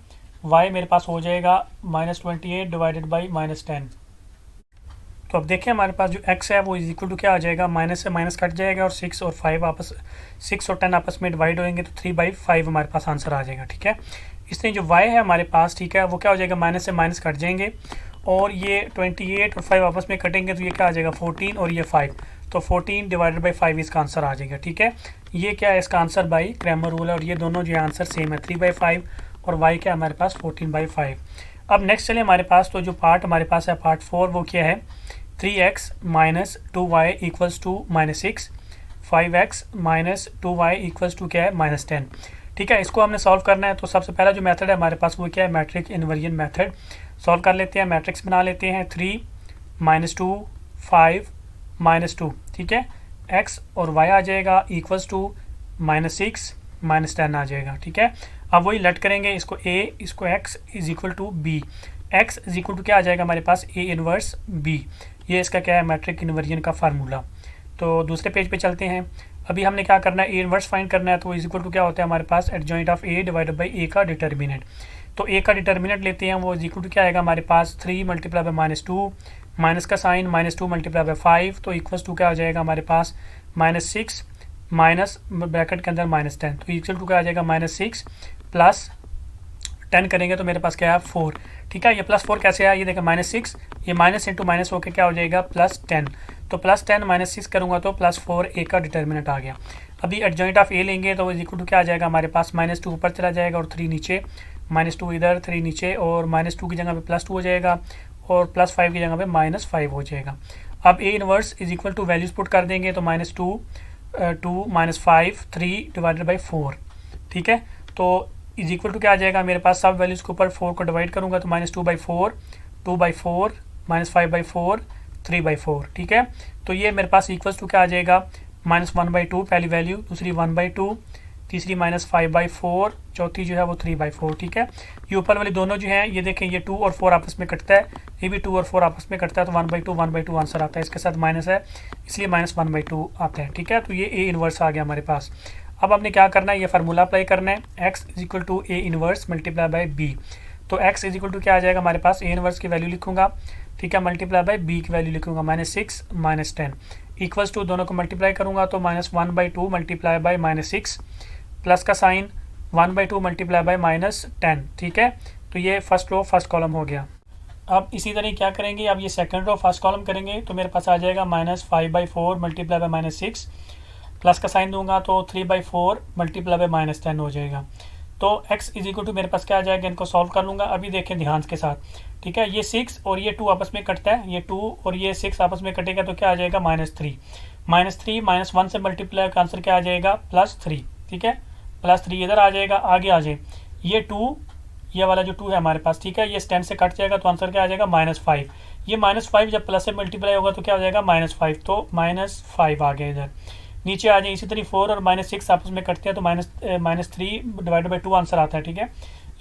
A: y मेरे पास हो जाएगा -28 डिवाइडेड बाई -10। तो अब देखें हमारे पास जो x है वो इज इक्वल टू क्या आ जाएगा, माइनस से माइनस कट जाएगा और 6 और 10 आपस में डिवाइड होंगे तो 3/5 हमारे पास आंसर आ जाएगा। ठीक है, इसलिए जो y है हमारे पास, ठीक है, वो क्या हो जाएगा माइनस से माइनस कट जाएंगे और ये 28 और 5 आपस में कटेंगे तो ये क्या आ जाएगा 14 और ये 5, तो 14 डिवाइडेड बाई 5 इसका आंसर आ जाएगा। ठीक है, ये क्या है इसका आंसर बाई क्रैमर रूल है, और ये दोनों जो आंसर सेम है 3/5 और y क्या हमारे पास 14/5। अब नेक्स्ट चले हमारे पास, तो जो पार्ट हमारे पास है पार्ट 4 वो क्या है 3x minus 2y equals to -6, 5x minus 2y equals to क्या है -10। ठीक है, इसको हमने सॉल्व करना है। तो सबसे पहला जो मेथड है हमारे पास वो क्या है मैट्रिक्स इन्वर्जन मेथड। सॉल्व कर लेते हैं, मैट्रिक्स बना लेते हैं 3 -2 5 -2। ठीक है, x और y आ जाएगा इक्वल्स टू -6 -10 आ जाएगा। ठीक है, अब वही लेट करेंगे इसको a, इसको x is equal to b। x is equal to क्या आ जाएगा हमारे पास a इनवर्स b। ये इसका क्या है मैट्रिक इन्वर्जन का फार्मूला। तो दूसरे पेज पे चलते हैं। अभी हमने क्या करना है a इनवर्स फाइंड करना है, तो इज इक्वल टू क्या होता है हमारे पास adjoint of a divided by a का डिटर्मिनेंट। तो a का डिटर्मिनेंट लेते हैं, वो इज इक्वल टू क्या आएगा हमारे पास 3 मल्टीप्लाई बाई -2, माइनस का साइन -2 मल्टीप्लाई बाई 5, तो इक्वल्स टू क्या आ जाएगा हमारे पास -6 माइनस ब्रैकेट के अंदर -10, तो इक्वल टू क्या आ जाएगा -6 प्लस 10 करेंगे तो मेरे पास क्या है 4। ठीक है, ये +4 कैसे आया, ये देखा -6, ये माइनस इंटू माइनस होकर क्या हो जाएगा +10, तो +10 -6 करूँगा तो +4 a का डिटर्मिनेंट आ गया। अभी एडजॉइंट ऑफ a लेंगे तो इक्वल टू क्या आ जाएगा हमारे पास -2 ऊपर चला जाएगा और 3 नीचे, -2 इधर 3 नीचे, और -2 की जगह पे +2 हो जाएगा और +5 की जगह पे -5 हो जाएगा। अब a inverse is equal to values put कर देंगे तो -2 2 -5 3 डिवाइडेड बाई 4। ठीक है, तो इज इक्वल टू क्या आ जाएगा मेरे पास सब वैल्यूज़ के ऊपर 4 को डिवाइड करूँगा तो -2/4 2/4 -5/4 3/4। ठीक है, तो ये मेरे पास इक्वल्स टू क्या आ जाएगा -1/2 पहली वैल्यू, दूसरी 1/2, तीसरी -5/4, चौथी जो है वो 3/4। ठीक है, ये ऊपर वाली दोनों जो हैं ये देखें ये 2 और 4 आपस में कटता है, ये भी 2 और 4 आपस में कटता है, तो 1/2 आंसर आता है, इसके साथ माइनस है इसलिए -1/2 आता है। ठीक है, तो ये a इनवर्स आ गया हमारे पास। अब आपने क्या करना है, ये फार्मूला अप्लाई करना है, x is equal to a inverse multiply by b। तो x इज इक्वल टू क्या आ जाएगा हमारे पास a इनवर्स की वैल्यू लिखूंगा, ठीक है, मल्टीप्लाई बाई b की वैल्यू लिखूंगा -6 -10 इक्वल्स टू दोनों को मल्टीप्लाई करूंगा तो -1/2 मल्टीप्लाई बाई -6 प्लस का साइन 1/2 मल्टीप्लाई बाई -10। ठीक है, तो ये फर्स्ट रो फर्स्ट कॉलम हो गया। अब इसी तरह क्या करेंगे, अब ये सेकंड रो फर्स्ट कॉलम करेंगे तो मेरे पास आ जाएगा -5/4 मल्टीप्लाई बाई -6 प्लस का साइन दूंगा तो 3/4 मल्टीप्लाई बाई -10 हो जाएगा। तो x इज इक्वल टू मेरे पास क्या आ जाएगा, इनको सॉल्व कर लूँगा। अभी देखें ध्यान के साथ, ठीक है, ये 6 और ये 2 आपस में कटता है, ये 2 और ये 6 आपस में कटेगा तो क्या आ जाएगा -3 -1 से मल्टीप्लाई का आंसर क्या आ जाएगा +3। ठीक है, +3 इधर आ जाएगा, आगे आ जाए ये 2, ये वाला जो 2 है हमारे पास, ठीक है, ये 10 से कट जाएगा तो आंसर क्या आ जाएगा -5। ये -5 जब प्लस से मल्टीप्लाई होगा तो क्या हो जाएगा -5, तो -5 आ गया इधर। नीचे आ जाए इसी तरह 4 और -6 आपस में कटते हैं तो -3 डिवाइडेड बाई 2 आंसर आता है। ठीक है,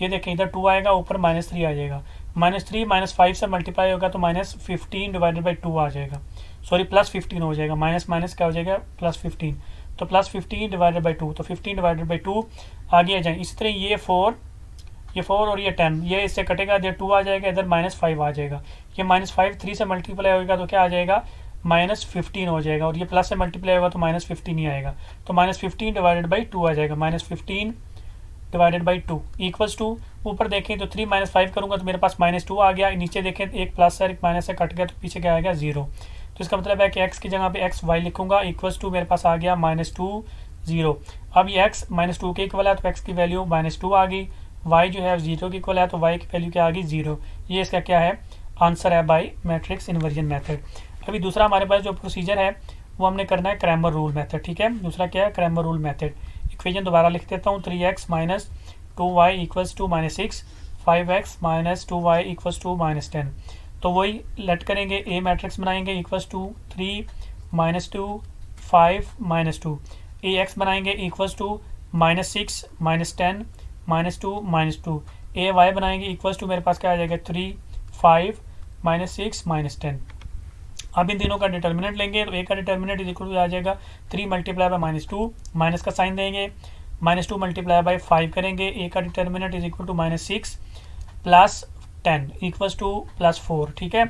A: ये देखें इधर 2 आएगा, ऊपर -3 आ जाएगा, -3 -5 से मल्टीप्लाई होगा तो -15 डिवाइडेड बाई 2 आ जाएगा, सॉरी +15 हो जाएगा, माइनस क्या हो जाएगा +15, तो +15 डिवाइडेड बाई 2, तो 15 डिवाइडेड बाई 2 आगे आ जाए। इसी तरह ये 4 और ये 10 ये इससे कटेगा, इधर 2 आ जाएगा, इधर -5 आ जाएगा, ये -5 3 से मल्टीप्लाई होगा तो क्या आ जाएगा -15 हो जाएगा, और ये प्लस से मल्टीप्लाई होगा तो -15 ही आएगा, तो -15 डिवाइडेड बाई 2 आ जाएगा, -15 डिवाइडेड बाई 2 इक्वल्स टू, ऊपर देखें तो 3 -5 करूँगा तो मेरे पास -2 आ गया, नीचे देखें एक प्लस है एक माइनस से कट गया तो पीछे क्या आ गया 0। तो इसका मतलब है कि x की जगह पे y लिखूंगा, इक्वल्स टू मेरे पास आ गया -2 0। अब ये x -2 के इक्वल है तो x की वैल्यू -2 आ गई, y जो है 0 की इक्वल है तो y की वैल्यू क्या आ गई 0। ये इसका क्या है आंसर है बाई मैट्रिक्स इन्वर्जन मेथड। अभी दूसरा हमारे पास जो प्रोसीजर है वो हमने करना है क्रैमर रूल मेथड। ठीक है, दूसरा क्या है क्रैमर रूल मेथड। इक्वेशन दोबारा लिख देता हूँ, 3x minus 2y equals to -6, 5x minus 2y equals to -10। तो वही लेट करेंगे, a मैट्रिक्स बनाएंगे इक्वल्स टू 3 -2 5 -2, ax बनाएंगे इक्वल्स टू -6 -10 -2 -2, ay बनाएंगे इक्वल्स टू मेरे पास क्या आ जाएगा 3 5 -6 -10। अब इन तीनों का डिटर्मिनेंट लेंगे तो a का डिटर्मिनेंट इज इक्वल टू आ जाएगा 3 मल्टीप्लाई बाई -2, माइनस का साइन देंगे, -2 मल्टीप्लाई बाई 5 करेंगे, a का determinant is equal to -6 plus 10 equals to +4। ठीक है,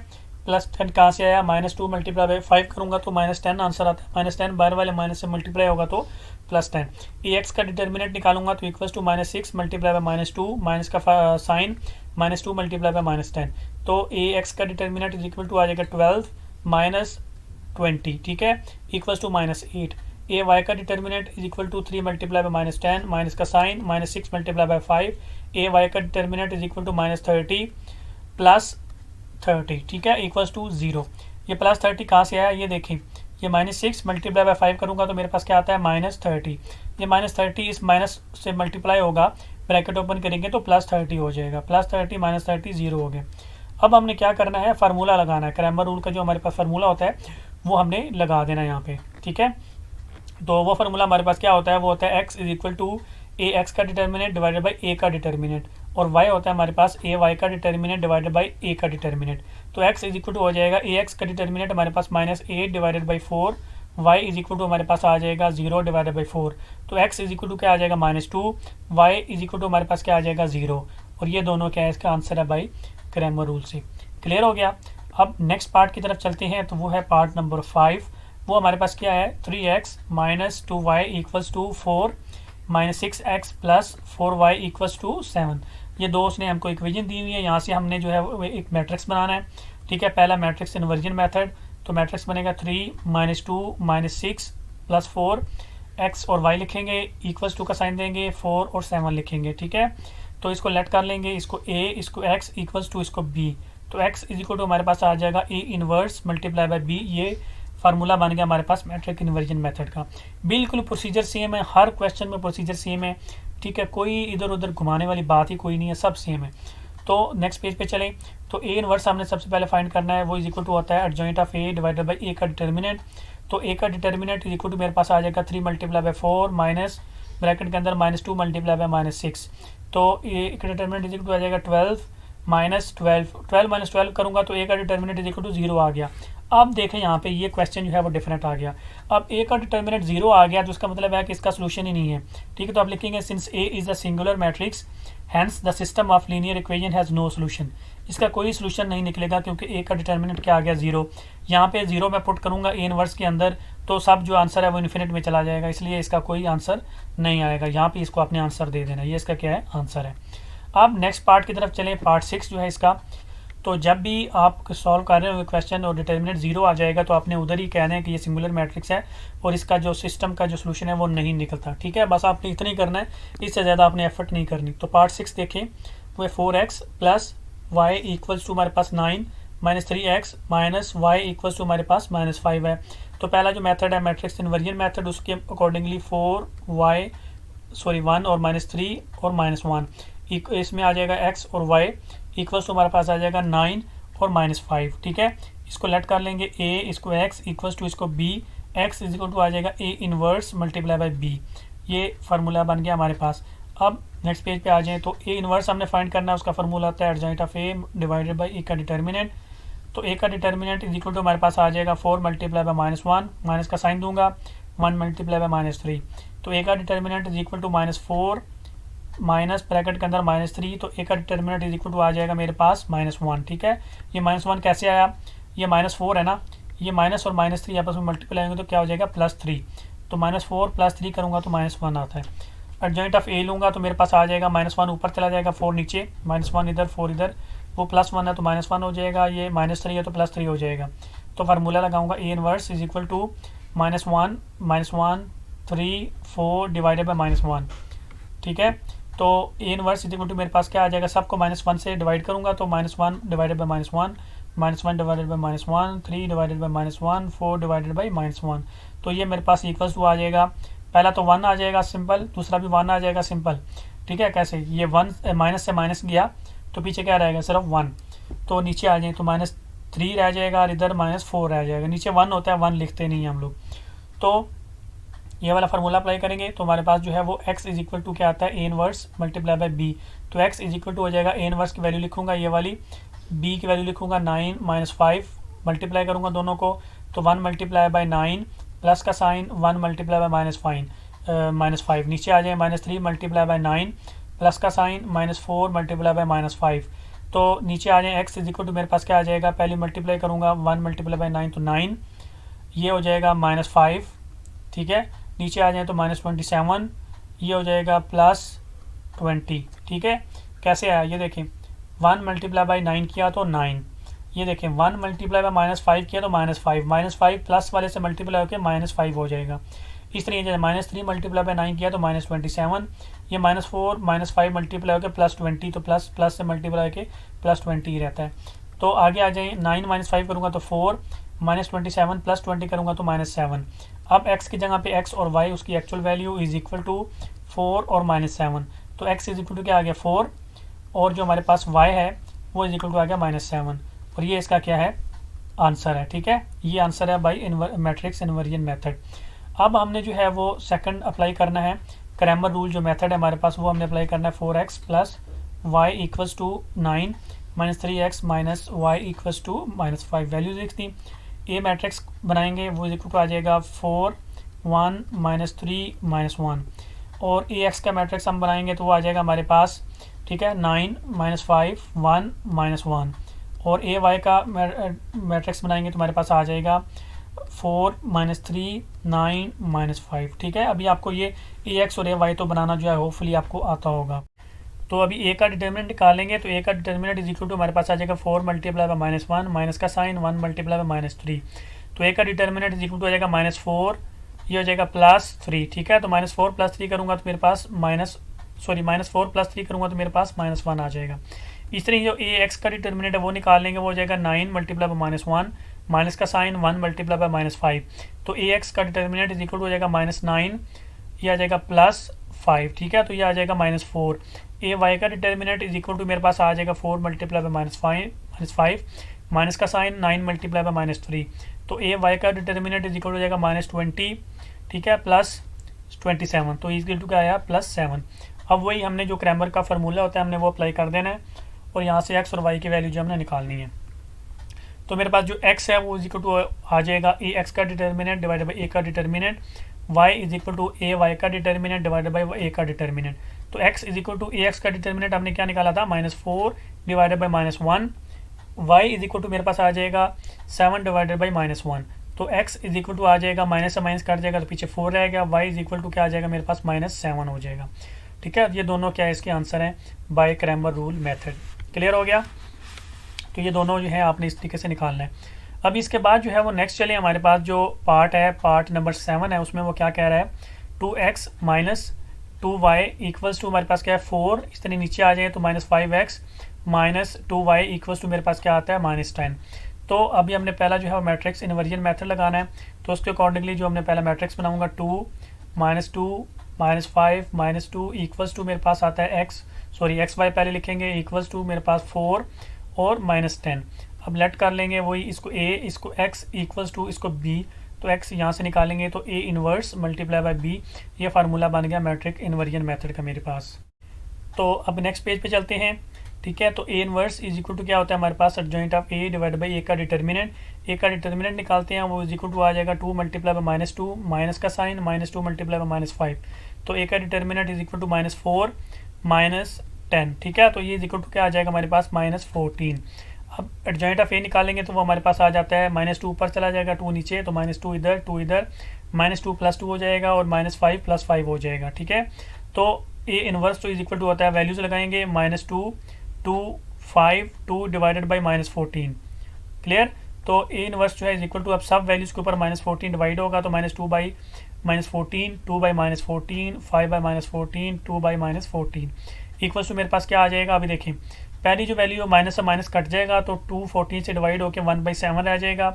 A: +10 कहाँ से आया, -2 मल्टीप्लाई बाई 5 करूँगा तो -10 आंसर आता है, -10 बाहर वाले माइनस से मल्टीप्लाई होगा तो +10। ax का डिटर्मिनेंट निकालूंगा तो equals to -6 multiply by -2, minus का साइन -2 मल्टीप्लाई बाय -10, तो ए एक्स का डिटर्मिनेंट इज इक्वल टू आ जाएगा 12 माइनस 20, ठीक है, इक्वल्स टू -8। ए वाई का determinant is equal to 3 multiply by -10, minus का sign -6 multiply by 5। A Y का determinant is equal to -30 plus 30, ठीक है, इक्वल्स टू 0। ये प्लस 30 कहाँ से आया, ये देखें, ये -6 मल्टीप्लाई बाय 5 करूँगा तो मेरे पास क्या आता है -30। ये -30 इस माइनस से मल्टीप्लाई होगा, ब्रैकेट ओपन करेंगे तो +30 हो जाएगा, +30 -30 0 हो गया। अब हमने क्या करना है, फार्मूला लगाना है, क्रैमर रूल का जो हमारे पास फार्मूला होता है वो हमने लगा देना है यहाँ पे, ठीक है। तो वो फार्मूला हमारे पास क्या होता है, वो होता है x is equal to A X का डिटर्मिनेंट डिवाइडेड बाई ए का डिटर्मिनेंट, और y होता है हमारे पास ए वाई का डिटर्मिनेंट डिवाइडेड बाई ए का डिटर्मिनेंट। तो x इज इक्वल टू हो जाएगा ए एक्स का डिटर्मिनेंट हमारे पास -8 divided by 4, y is equal to हमारे पास आ जाएगा 0 डिवाइडेड बाई 4। तो x इज इक्वल टू क्या आ जाएगा -2, y इज इक्वल टू हमारे पास क्या आ जाएगा 0, और ये दोनों क्या है, इसका आंसर है बाई क्रैमर रूल से। क्लियर हो गया। अब नेक्स्ट पार्ट की तरफ चलते हैं, तो वो है पार्ट नंबर 5। वो हमारे पास क्या है, 3x minus 2y equals to 4 minus 6x plus 4y equals to 7। ये दो उसने हमको इक्वेशन दी हुई है, यहाँ से हमने जो है एक मैट्रिक्स बनाना है, ठीक है। पहला मैट्रिक्स इन्वर्जन मेथड, तो मैट्रिक्स बनेगा 3 - 2 - 6 प्लस 4, x और y लिखेंगे, इक्वल्स टू का साइन देंगे, 4 और 7 लिखेंगे, ठीक है। तो इसको लेट कर लेंगे, इसको a, इसको x इक्वल्स टू इसको b। तो x इज इक्वल टू हमारे पास आ जाएगा a inverse multiply by b। ये फार्मूला बन गया हमारे पास मैट्रिक इन्वर्जन मेथड का। बिल्कुल प्रोसीजर सेम है, हर क्वेश्चन में प्रोसीजर सेम है, ठीक है, कोई इधर उधर घुमाने वाली बात ही कोई नहीं है, सब सेम है। तो नेक्स्ट पेज पे चलें, तो ए इनवर्स हमने सबसे पहले फाइंड करना है, वो इज इक्वल टू होता है adjoint of A divided by A का डिटर्मिनेंट। तो ए का डिटर्मिनेंट इज इक्वल टू मेरे पास आ जाएगा 3 मल्टीप्लाई बाय 4 माइनस ब्रैकेट के अंदर -2 मल्टीप्लाई बाय -6। तो ए का डिटर्मिनेंट इज इक्वल टू आ जाएगा 12 माइनस 12 करूँगा तो ए का डिटर्मिनेंट इज इक्वल टू 0 आ गया। अब देखें यहाँ पे ये क्वेश्चन जो है वो डिफरेंट आ गया। अब ए का डिटर्मिनेंट 0 आ गया तो उसका मतलब है कि इसका सोल्यूशन ही नहीं है, ठीक है। तो आप लिखेंगे since A is a singular matrix hence the system of linear equation has no solution. इसका कोई सोल्यूशन नहीं निकलेगा क्योंकि ए का डिटर्मिनेंट क्या आ गया 0। यहाँ पे 0 मैं पुट करूँगा ए इनवर्स के अंदर तो सब जो आंसर है वो इन्फिनिट में चला जाएगा, इसलिए इसका कोई आंसर नहीं आएगा। यहाँ पे इसको अपने आंसर दे देना, ये इसका क्या है, आंसर है। अब नेक्स्ट पार्ट की तरफ चलें, पार्ट 6 जो है इसका। तो जब भी आप सॉल्व कर रहे हो क्वेश्चन और डिटर्मिनेंट 0 आ जाएगा तो आपने उधर ही कहना है कि ये सिंगुलर मैट्रिक्स है और इसका जो सिस्टम का जो सोल्यूशन है वो नहीं निकलता, ठीक है। बस आपने इतना ही करना है, इससे ज़्यादा आपने एफर्ट नहीं करनी। तो पार्ट 6 देखें, वो है 4x plus y equals to हमारे पास 9 minus 3x minus y equals to हमारे पास -5 है। तो पहला जो मेथड है मैट्रिक्स इन्वर्जन मेथड, उसके अकॉर्डिंगली 1 और -3 और -1 इसमें आ जाएगा x और y इक्वल्स टू हमारे पास आ जाएगा 9 और -5, ठीक है। इसको लेट कर लेंगे a, इसको x इक्वल्स टू इसको b, x is equal to आ जाएगा a inverse multiply by b। ये फार्मूला बन गया हमारे पास। अब नेक्स्ट पेज पे आ जाएं, तो a इनवर्स हमने फाइंड करना है, उसका फार्मूला आता है adjoint of a divided by a का डिटर्मिनेंट। तो a का डिटर्मिनेंट इज इक्वल टू हमारे पास आ जाएगा 4 मल्टीप्लाई बाय -1, माइनस का साइन दूंगा, 1 मल्टीप्लाई बाय -3। तो a का determinant is equal to -4 minus bracket के अंदर -3, तो ए का डिटर्मिनेंट इज इक्वल टू आ जाएगा मेरे पास -1, ठीक है। ये -1 कैसे आया, ये -4 है ना, ये माइनस और -3 आपस में मल्टीप्लाई होंगे तो क्या हो जाएगा +3। तो -4 + 3 करूँगा तो -1 आता है। एडजॉइंट ऑफ ए लूँगा तो मेरे पास आ जाएगा -1 ऊपर चला जाएगा, 4 नीचे, -1 इधर, 4 इधर, वो +1 है तो -1 हो जाएगा, ये -3 है तो +3 हो जाएगा। तो फार्मूला लगाऊंगा A inverse is equal to -1 3 4 divided by -1, ठीक है। तो A inverse is equal to मेरे पास क्या आ जाएगा, सबको -1 से डिवाइड करूंगा तो -1 divided by -1, -1 divided by -1, 3 divided by -1, 4 divided by -1। तो ये मेरे पास इक्वल्स टू आ जाएगा, पहला तो 1 आ जाएगा सिंपल, दूसरा भी 1 आ जाएगा सिंपल, ठीक है। कैसे, ये 1 माइनस से माइनस गया तो पीछे क्या रहेगा, सिर्फ 1। तो नीचे आ जाए तो -3 रह जाएगा और इधर -4 रह जाएगा, नीचे 1 होता है, 1 लिखते नहीं हम लोग। तो ये वाला फार्मूला अप्लाई करेंगे तो हमारे पास जो है वो x इज इक्वल टू क्या आता है, A inverse multiply by b। तो x इज इक्वल टू हो जाएगा, ए इनवर्स की वैल्यू लिखूंगा ये वाली, b की वैल्यू लिखूंगा 9 - 5, मल्टीप्लाई करूंगा दोनों को तो 1 मल्टीप्लाई बाय 9 प्लस का साइन 1 मल्टीप्लाई बाय -5, नीचे आ जाए -3 मल्टीप्लाई बाय 9 प्लस का साइन -4 मल्टीप्लाई बाय -5। तो नीचे आ जाए x इज इक्वल टू मेरे पास क्या आ जाएगा, पहले मल्टीप्लाई करूंगा 1 मल्टीप्लाई बाय 9 तो 9, ये हो जाएगा -5, ठीक है। नीचे आ जाए तो -27, ये हो जाएगा +20, ठीक है। कैसे आया ये देखें, 1 मल्टीप्लाई बाई 9 किया तो 9, ये देखें 1 मल्टीप्लाई बाई -5 किया तो -5 प्लस वाले से मल्टीप्लाई होकर -5 हो जाएगा। इस तरीके से -3 मल्टीप्लाई बाई 9 किया तो -27, ये -4 -5 मल्टीप्लाई होकर +20, तो प्लस से मल्टीप्लाई होकर +20 ही रहता है। तो आगे आ जाए, 9 -5 करूँगा तो 4, -27 +20 करूँगा तो -7। अब x की जगह पे x और y उसकी actual value is equal to 4 और -7, तो x इज इक्वल टू क्या आ गया 4, और जो हमारे पास y है वो इज इक्वल टू आ गया -7, और ये इसका क्या है आंसर है। ठीक है, ये आंसर है बाई मैट्रिक्स इन्वर्जन मेथड। अब हमने जो है वो सेकंड अप्लाई करना है, क्रैमर रूल जो मेथड है हमारे पास वो हमने अप्लाई करना है। 4x plus y equals to 9 -3x minus Y equals to -5, value लिख दी। ए मैट्रिक्स बनाएंगे वो इक्वल टू आ जाएगा 4 1 -3 -1, और ए एक्स का मैट्रिक्स हम बनाएंगे तो वो आ जाएगा हमारे पास, ठीक है, 9 -5 1 -1, और ए वाई का मैट्रिक्स बनाएंगे तो हमारे पास आ जाएगा 4 -3 9 -5। ठीक है, अभी आपको ये ए एक्स और ए वाई तो बनाना जो है होपफुली आपको आता होगा। तो अभी ए का डिटर्मिनेंट निकालेंगे, तो ए का डिटर्मिनेंट इज इक्वल टू हमारे पास आ जाएगा 4 मल्टीप्लाई बाई -1, माइनस का साइन 1 मल्टीप्लाई बाई -3, तो ए का डिटर्मिनेंट इज इक्वल टू हो जाएगा -4, ये हो जाएगा +3। ठीक है, तो -4 + 3 करूँगा तो मेरे पास -4 + 3 करूँगा तो मेरे पास -1 आ जाएगा। इस तरह जो ए एक्स का डिटर्मिनेंट है वो निकाल लेंगे, वो हो जाएगा 9 मल्टीप्लाई बाई -1, माइनस का साइन 1 मल्टीप्लाई बाई -5, तो ए एक्स का डिटर्मिनेंट इज इक्वल टू हो जाएगा -9, ये आ जाएगा +5। ठीक है, तो ये आ जाएगा -4। ए वाई का डिटर्मिनेंट इज इक्वल टू मेरे पास आ जाएगा 4 मल्टीप्लाई बाई -5, माइनस का साइन 9 मल्टीप्लाई बाई -3, तो ए वाई का डिटर्मिनेंट इज इक्वल हो जाएगा -20, ठीक है, +27, तो इज इक्वल टू क्या आया +7। अब वही हमने जो क्रैमर का फार्मूला होता है हमने वो अप्लाई कर देना है, और यहाँ से एक्स और वाई की वैल्यू जो हमने निकालनी है। तो मेरे पास जो एक्स है वो इज इक्वल टू आ जाएगा ए एक्स का डिटर्मिनेंट डिवाइडेड बाई ए का determinant, y is equal to A Y का डिटर्मिनेंट डिवाइडेड बाई ए का डिटर्मिनेंट। तो x is equal to A X का डिटर्मिनेंट हमने क्या निकाला था -4 divided by -1, y is equal to मेरे पास आ जाएगा 7 डिवाइडेड बाई -1, तो x इज इक्वल टू आ जाएगा माइनस से माइनस कट जाएगा तो पीछे 4 रहेगा, y इज इक्वल टू क्या आ जाएगा मेरे पास -7 हो जाएगा। ठीक है, ये दोनों क्या है इसके आंसर हैं by Cramer rule method. Clear हो गया, तो ये दोनों जो है आपने इस तरीके से निकालना है। अब इसके बाद जो है वो नेक्स्ट चलिए हमारे पास जो पार्ट है, पार्ट नंबर 7 है, उसमें वो क्या कह रहा है 2x minus 2y equals to हमारे पास क्या है 4, इस तरह नीचे आ जाए तो -5x minus 2y equals to मेरे पास क्या आता है -10। तो अभी हमने पहला जो है वो मैट्रिक्स इन्वर्जन मेथड लगाना है, तो उसके अकॉर्डिंगली जो हमने पहला मैट्रिक्स बनाऊंगा 2 -5 -2 इक्वल्स टू मेरे पास आता है एक्स वाई पहले लिखेंगे इक्वल्स टू मेरे पास 4 और -10। अब लेट कर लेंगे वही, इसको a इसको x इक्वल्स टू इसको b, तो x यहाँ से निकालेंगे तो a inverse multiply by b, ये फार्मूला बन गया मैट्रिक इन्वर्जन मेथड का मेरे पास। तो अब नेक्स्ट पेज पे चलते हैं। ठीक है, तो a inverse is equal to क्या होता है हमारे पास adjoint of a divide by a का डिटर्मिनेंट, a का डिटर्मिनेंट निकालते हैं वो इज इक्वल टू आ जाएगा 2 मल्टीप्लाई बाई -2, माइनस का साइन -2 मल्टीप्लाई बाई -5, तो a का डिटर्मिनेंट इज इक्वल टू -4 -10। ठीक है, तो ये इज इक्वल टू क्या आ जाएगा हमारे पास -14। अब एडजॉइंट ऑफ ए निकालेंगे तो वो हमारे पास आ जाता है -2 ऊपर चला जाएगा, 2 नीचे, तो -2 इधर, 2 इधर, -2 + 2 हो जाएगा और -5 + 5 हो जाएगा। ठीक है, तो ए इनवर्स तो इज इक्वल टू होता है, वैल्यूज लगाएंगे -2 2 5 2 डिवाइडेड बाई -14। क्लियर, तो ए इनवर्स जो है इज इक्वल टू अब सब वैल्यूज के ऊपर -14 डिवाइड होगा, तो -2 by -14 2 by -14 5 by -14 2 by -14 equals to मेरे पास क्या आ जाएगा। अभी देखें पहली जो वैल्यू है माइनस से माइनस कट जाएगा तो 2 14 से डिवाइड होकर 1/7 रह जाएगा,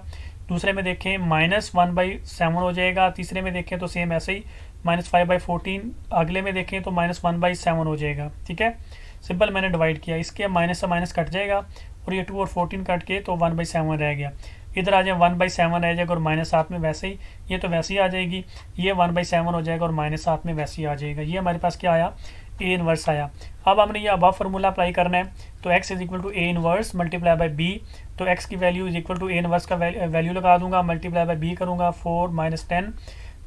A: दूसरे में देखें -1/7 हो जाएगा, तीसरे में देखें तो सेम ऐसे ही -5/14, अगले में देखें तो -1/7 हो जाएगा। ठीक है, सिंपल मैंने डिवाइड किया, इसके माइनस से माइनस कट जाएगा और ये 2 और 14 कट के तो 1/7 रह गया, इधर आ जाए 1/7 रह जाएगा और -7 में वैसे ही, ये तो वैसे ही आ जाएगी, ये 1/7 हो जाएगा और -7 में वैसे ही आ जाएगा। ये हमारे पास क्या आया ए इनवर्स आया। अब हमने ये अब फार्मूला अप्लाई करना है, तो x is equal to A inverse multiply by b, तो x की वैल्यू is equal to A inverse का वैल्यू लगा दूंगा, मल्टीप्लाई बाय b करूंगा 4 -10,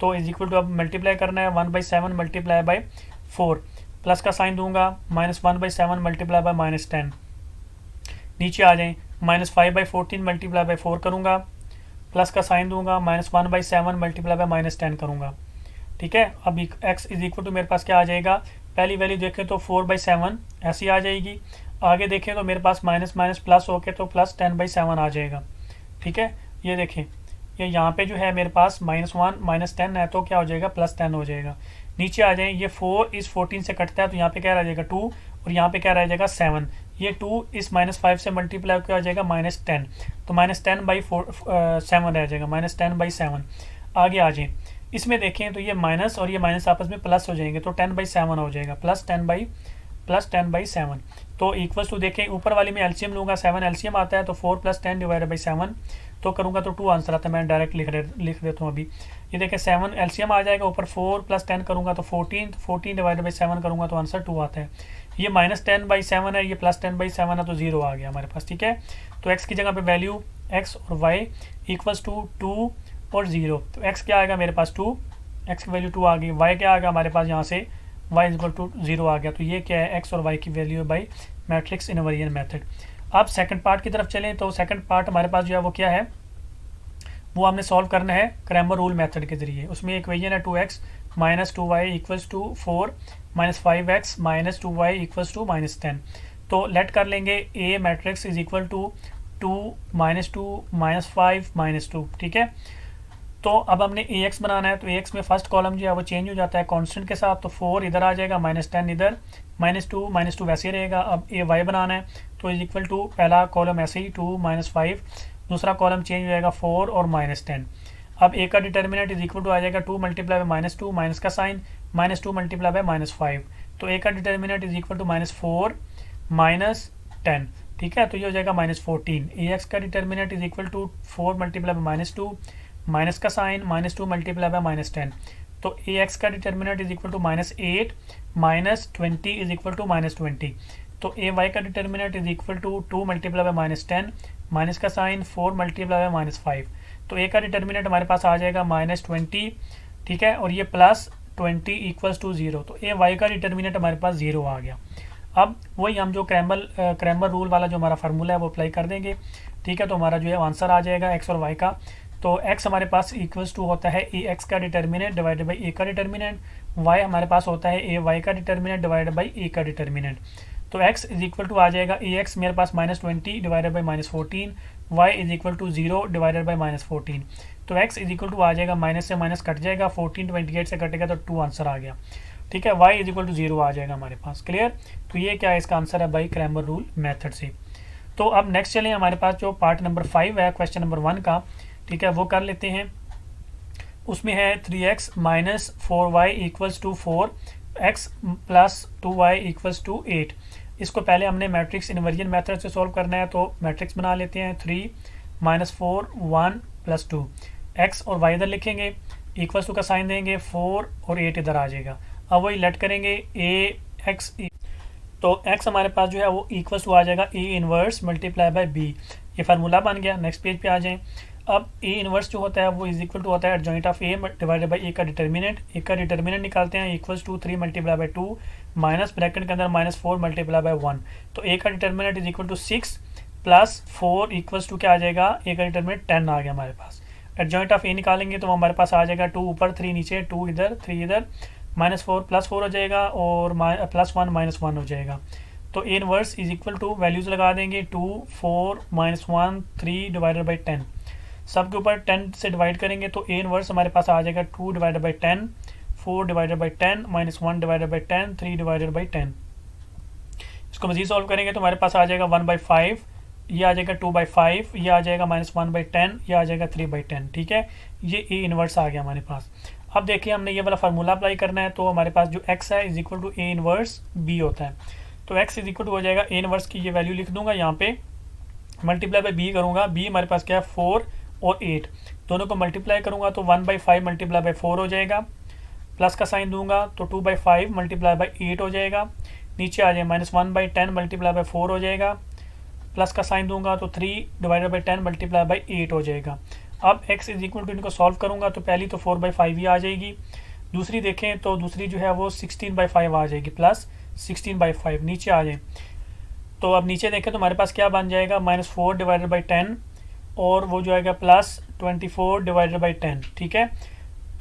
A: तो इज इक्वल टू अब मल्टीप्लाई करना है 1/7 मल्टीप्लाई बाय 4, प्लस का साइन दूंगा -1/7 मल्टीप्लाई बाय -10, नीचे आ जाएं -5/14 मल्टीप्लाई बाय 4 करूंगा, प्लस का साइन दूंगा -1/7 मल्टीप्लाई बाय -10 करूंगा। ठीक है, अब x इज इक्वल टू मेरे पास क्या आ जाएगा, पहली वैल्यू देखें तो 4/7 ऐसी आ जाएगी, आगे देखें तो मेरे पास माइनस माइनस प्लस होके तो प्लस 10/7 आ जाएगा। ठीक है, ये देखें, ये यहाँ पे जो है मेरे पास -1 -10 है तो क्या हो जाएगा, +10 हो जाएगा। नीचे आ जाए, ये 4 इस 14 से कटता है तो यहाँ पे क्या रह जाएगा 2, और यहाँ पे क्या रह जाएगा 7। ये 2 इस -5 से मल्टीप्लाई क्या हो जाएगा -10, तो -10/7 रह जाएगा, -10/7। आगे आ जाए, इसमें देखें तो ये माइनस और ये माइनस आपस में प्लस हो जाएंगे तो 10/7 हो जाएगा, +10/7। तो इक्वल्स टू देखें, ऊपर वाली में एलसीएम लूँगा, 7 एलसीएम आता है तो 4 + 10 / 7 तो करूँगा तो 2 आंसर आता है। मैं डायरेक्ट लिख देता हूँ अभी। ये देखें 7 एलसीएम आ जाएगा, ऊपर 4 + 10 करूँगा तो 14, 14 / 7 करूँगा तो आंसर 2 आता है। ये -10/7 है, ये +10/7 है तो 0 आ गया हमारे पास। ठीक है, तो x की जगह पे वैल्यू x और y इक्वल्स टू 2 और 0, तो x क्या आएगा मेरे पास 2, x की वैल्यू 2 आ गई। y क्या आएगा हमारे पास, यहाँ से y = 0 आ गया। तो ये क्या है, x और y की वैल्यू है बाई मैट्रिक्स इनवर्जन मेथड। अब सेकंड पार्ट की तरफ चलें तो सेकंड पार्ट हमारे पास जो है वो क्या है, वो हमने सॉल्व करना है क्रैमर रूल मेथड के जरिए। उसमें इक्वेशन है 2x - 2y = 4 - 5x - 2y = -10। तो लेट कर लेंगे A matrix is equal to 2 - 2 - 5 - 2। ठीक है, तो अब हमने AX बनाना है तो AX में फर्स्ट कॉलम जो है वो चेंज हो जाता है कांस्टेंट के साथ, तो 4 इधर आ जाएगा, -10 इधर, -2 वैसे ही रहेगा। अब AY बनाना है तो इज इक्वल टू पहला कॉलम ऐसे ही 2 - 5, दूसरा कॉलम चेंज हो जाएगा 4 और -10। अब A का डिटर्मिनेंट इज इक्वल टू आ जाएगा 2 × -2, माइनस का साइन, -2 × -5, तो A का डिटर्मिनेंट इज इक्वल टू -4 -10। ठीक है, तो ये हो जाएगा -14। AX का determinant is equal to 4 × -2, minus का साइन, -2 × -10, तो AX का determinant is equal to -8 -20 is equal to -20। तो AY का determinant is equal to 2 × -10, minus का साइन, 4 × -5, तो A का डिटर्मिनेंट हमारे पास आ जाएगा -20। ठीक है, और ये +20 = 0, तो AY का डिटर्मिनेंट हमारे पास 0 आ गया। अब वही हम जो क्रैमर रूल वाला जो हमारा फार्मूला है वो अप्लाई कर देंगे। ठीक है, तो हमारा जो है आंसर आ जाएगा x और y का। तो x हमारे पास इक्वल्स टू होता है AX का डिटर्मिनेंट डिवाइडेड बाई A का डिटर्मिनेंट, y हमारे पास होता है AY का डिटर्मिनेंट डिवाइडेड बाई A का डिटर्मिनेंट। तो x इज इक्वल टू आ जाएगा AX मेरे पास -20 divided by -14, y is equal to 0 divided by -14। तो x इज इक्वल टू आ जाएगा, माइनस से माइनस कट जाएगा, 14 28 से कटेगा तो 2 आंसर आ गया। ठीक है, y इज इक्वल टू 0 आ जाएगा हमारे पास। क्लियर, तो ये क्या है, इसका आंसर है बाई क्रैमर रूल मेथड से। तो अब नेक्स्ट चलें, हमारे पास जो पार्ट नंबर 5 है क्वेश्चन नंबर 1 का, ठीक है, वो कर लेते हैं। उसमें है 3x - 4y = 4, x + 2y = 8। इसको पहले हमने मैट्रिक्स इन्वर्जन मेथड से सॉल्व करना है, तो मैट्रिक्स बना लेते हैं। 3 - 4 1 + 2, x और y इधर लिखेंगे, इक्वल्स टू का साइन देंगे, 4 और 8 इधर आ जाएगा। अब वही लेट करेंगे AX, तो x हमारे पास जो है वो इक्वल्स टू आ जाएगा A inverse multiply by B। ये फार्मूला बन गया। नेक्स्ट पेज पे आ जाएं। अब A इनवर्स जो होता है वो इज इक्वल टू होता है adjoint of A divided by A का डिटर्मिनेंट। A का डिटर्मिनेंट निकालते हैं, इक्वल्स टू 3 × 2 माइनस ब्रैकेट के अंदर -4 × 1। तो A का determinant is equal to 6 + 4 equals to क्या आ जाएगा, A का डिटर्मिनेंट 10 आ गया हमारे पास। एडजॉइंट ऑफ A निकालेंगे तो हमारे पास आ जाएगा 2 ऊपर 3 नीचे, 2 इधर 3 इधर, -4 + 4 हो जाएगा और +1 -1 हो जाएगा। तो A inverse is equal to values लगा देंगे, 2 4 -1 3 डिवाइडेड बाई 10। सब के ऊपर 10 से डिवाइड करेंगे तो A इनवर्स हमारे पास आ जाएगा 2 divided by 10, 4 divided by 10, -1 divided by 10, 3 divided by 10। इसको मजीद सॉल्व करेंगे तो हमारे पास आ जाएगा 1/5, ये आ जाएगा 2/5, ये आ जाएगा -1/10, ये आ जाएगा 3/10। ठीक है, ये A इनवर्स आ गया हमारे पास। अब देखिए हमने ये वाला फार्मूला अप्लाई करना है, तो हमारे पास जो x है is equal to A inverse B होता है। तो x इज इक्वल टू हो जाएगा A इनवर्स की ये वैल्यू लिख दूंगा यहाँ पे, मल्टीप्लाई बाई B करूँगा। B हमारे पास क्या है 4 और 8, दोनों को मल्टीप्लाई करूँगा तो 1/5 मल्टीप्लाई बाई 4 हो जाएगा, प्लस का साइन दूंगा तो 2/5 मल्टीप्लाई बाई 8 हो जाएगा। नीचे आ जाए -1/10 मल्टीप्लाई बाई 4 हो जाएगा, प्लस का साइन दूंगा तो 3 डिवाइडेड बाई 10 मल्टीप्लाई बाई 8 हो जाएगा। अब x इज इक्वल टू इनको सॉल्व करूँगा तो पहली तो 4/5 ही आ जाएगी, दूसरी देखें तो दूसरी जो है वो 16/5 आ जाएगी, प्लस 16/5। नीचे आ जाए तो अब नीचे देखें तो हमारे पास क्या बन जाएगा, -4 डिवाइडेड बाई 10 और वो जो आएगा +24 डिवाइडेड बाई 10। ठीक है,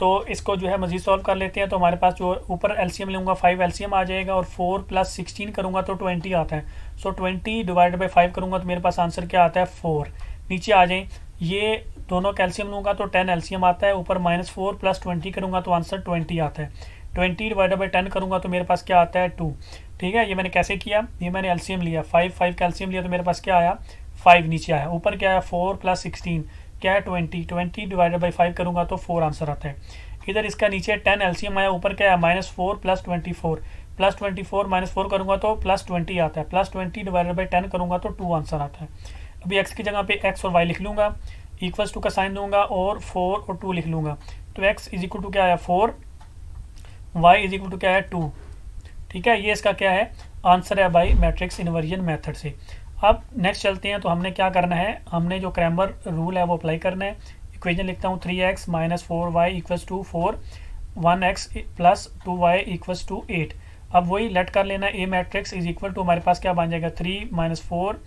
A: तो इसको जो है मज़ीद सॉल्व कर लेते हैं। तो हमारे पास जो ऊपर एलसीएम लूँगा 5 एलसीएम आ जाएगा और 4 + 16 करूँगा तो 20 आता है। सो 20 डिवाइडेड बाई 5 करूँगा तो मेरे पास आंसर क्या आता है 4। नीचे आ जाएँ, ये दोनों कैल्शियम लूँगा तो 10 एलसीएम आता है, ऊपर -4 + 20 करूँगा तो आंसर 20 आता है। 20 डिवाइडेड बाई 10 करूँगा तो मेरे पास क्या आता है 2। ठीक है, ये मैंने कैसे किया, ये मैंने एलसीएम लिया 5 कैल्शियम लिया तो मेरे पास क्या आया 5 नीचे आया। ऊपर क्या है 4 + 16 क्या है 20 डिवाइडेड बाई 5 करूँगा तो 4 आंसर आता है। इधर इसका नीचे 10 एलसीएम आया, ऊपर क्या है -4 + 24 -4 करूँगा तो +20 आता है। +20 डिवाइडेड बाई 10 करूँगा तो 2 आंसर आता है। अभी x की जगह पे x और y लिख लूँगा, = का साइन दूंगा और 4 और 2 लिख लूँगा। तो x = क्या आया 4, y = क्या है 2। ठीक है, ये इसका क्या है आंसर है बाई मैट्रिक्स इन्वर्जन मेथड से। अब नेक्स्ट चलते हैं। तो हमने क्या करना है, हमने जो क्रैमर रूल है वो अप्लाई करना है। इक्वेशन लिखता हूँ 3x - 4y = 4, 1x + 2y = 8। अब वही लेट कर लेना है, ए मैट्रिक्स = हमारे पास क्या बन जाएगा 3 - 4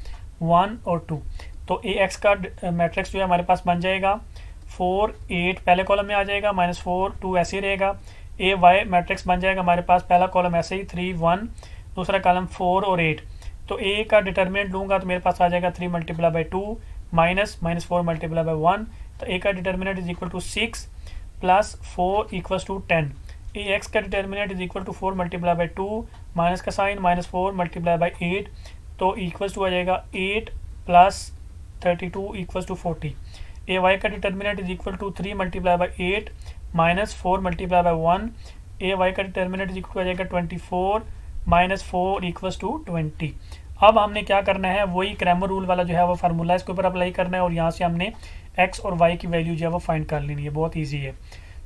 A: 1 और 2। तो ए एक्स का मैट्रिक्स जो है हमारे पास बन जाएगा 4 8 पहले कॉलम में आ जाएगा, -4 2 ऐसे ही रहेगा। ए वाई मैट्रिक्स बन जाएगा हमारे पास पहला कॉलम ऐसे ही 3 1, दूसरा कॉलम 4 और 8। तो ए का डिटर्मिनेंट लूँगा तो मेरे पास आ जाएगा 3 × 2 -4 × 1। तो ए का डिटर्मिनेंट = 6 + 4 = 10। ए एक्स का डिटर्मिनेंट = 4 × 2 माइनस का साइन -4 × 8 तो = आ जाएगा 8 + 32 = 40। ए वाई का डिटर्मिनेंट = 3 × 8 -4 × 1। ए वाई का डिटर्मिनेंट आ जाएगा 24 -4 = 20। अब हमने क्या करना है, वही क्रैमर रूल वाला जो है वो फार्मूला इसके ऊपर अप्लाई करना है और यहाँ से हमने x और y की वैल्यू जो है वो फाइंड कर लेनी है। बहुत ईजी है।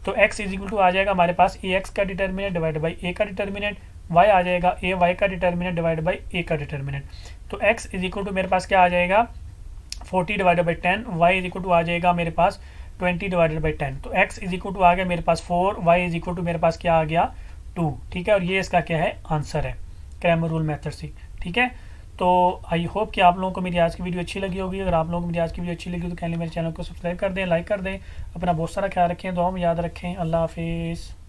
A: तो x = आ जाएगा हमारे पास ए एक्स का डिटर्मिनेंट डिवाइड बाई ए का डिटर्मिनेंट, y आ जाएगा ए वाई का डिटर्मिनेंट डिवाइड बाई ए का डिटर्मिनेंट। तो x = मेरे पास क्या आ जाएगा 40 डिवाइडेड बाई 10, y = आ जाएगा मेरे पास 20 डिवाइडेड बाई 10। तो x = आ गया मेरे पास 4, y = मेरे पास क्या आ गया 2। ठीक है, और ये इसका क्या है आंसर है क्रैमर रूल मेथड से। ठीक है, तो आई होप कि आप लोगों को मेरी आज की वीडियो अच्छी लगी होगी। अगर आप लोगों को मेरी आज की वीडियो अच्छी लगी तो काइंडली मेरे चैनल को सब्सक्राइब कर दें, लाइक कर दें। अपना बहुत सारा ख्याल रखें, दुआ में याद रखें। अल्लाह हाफिज़।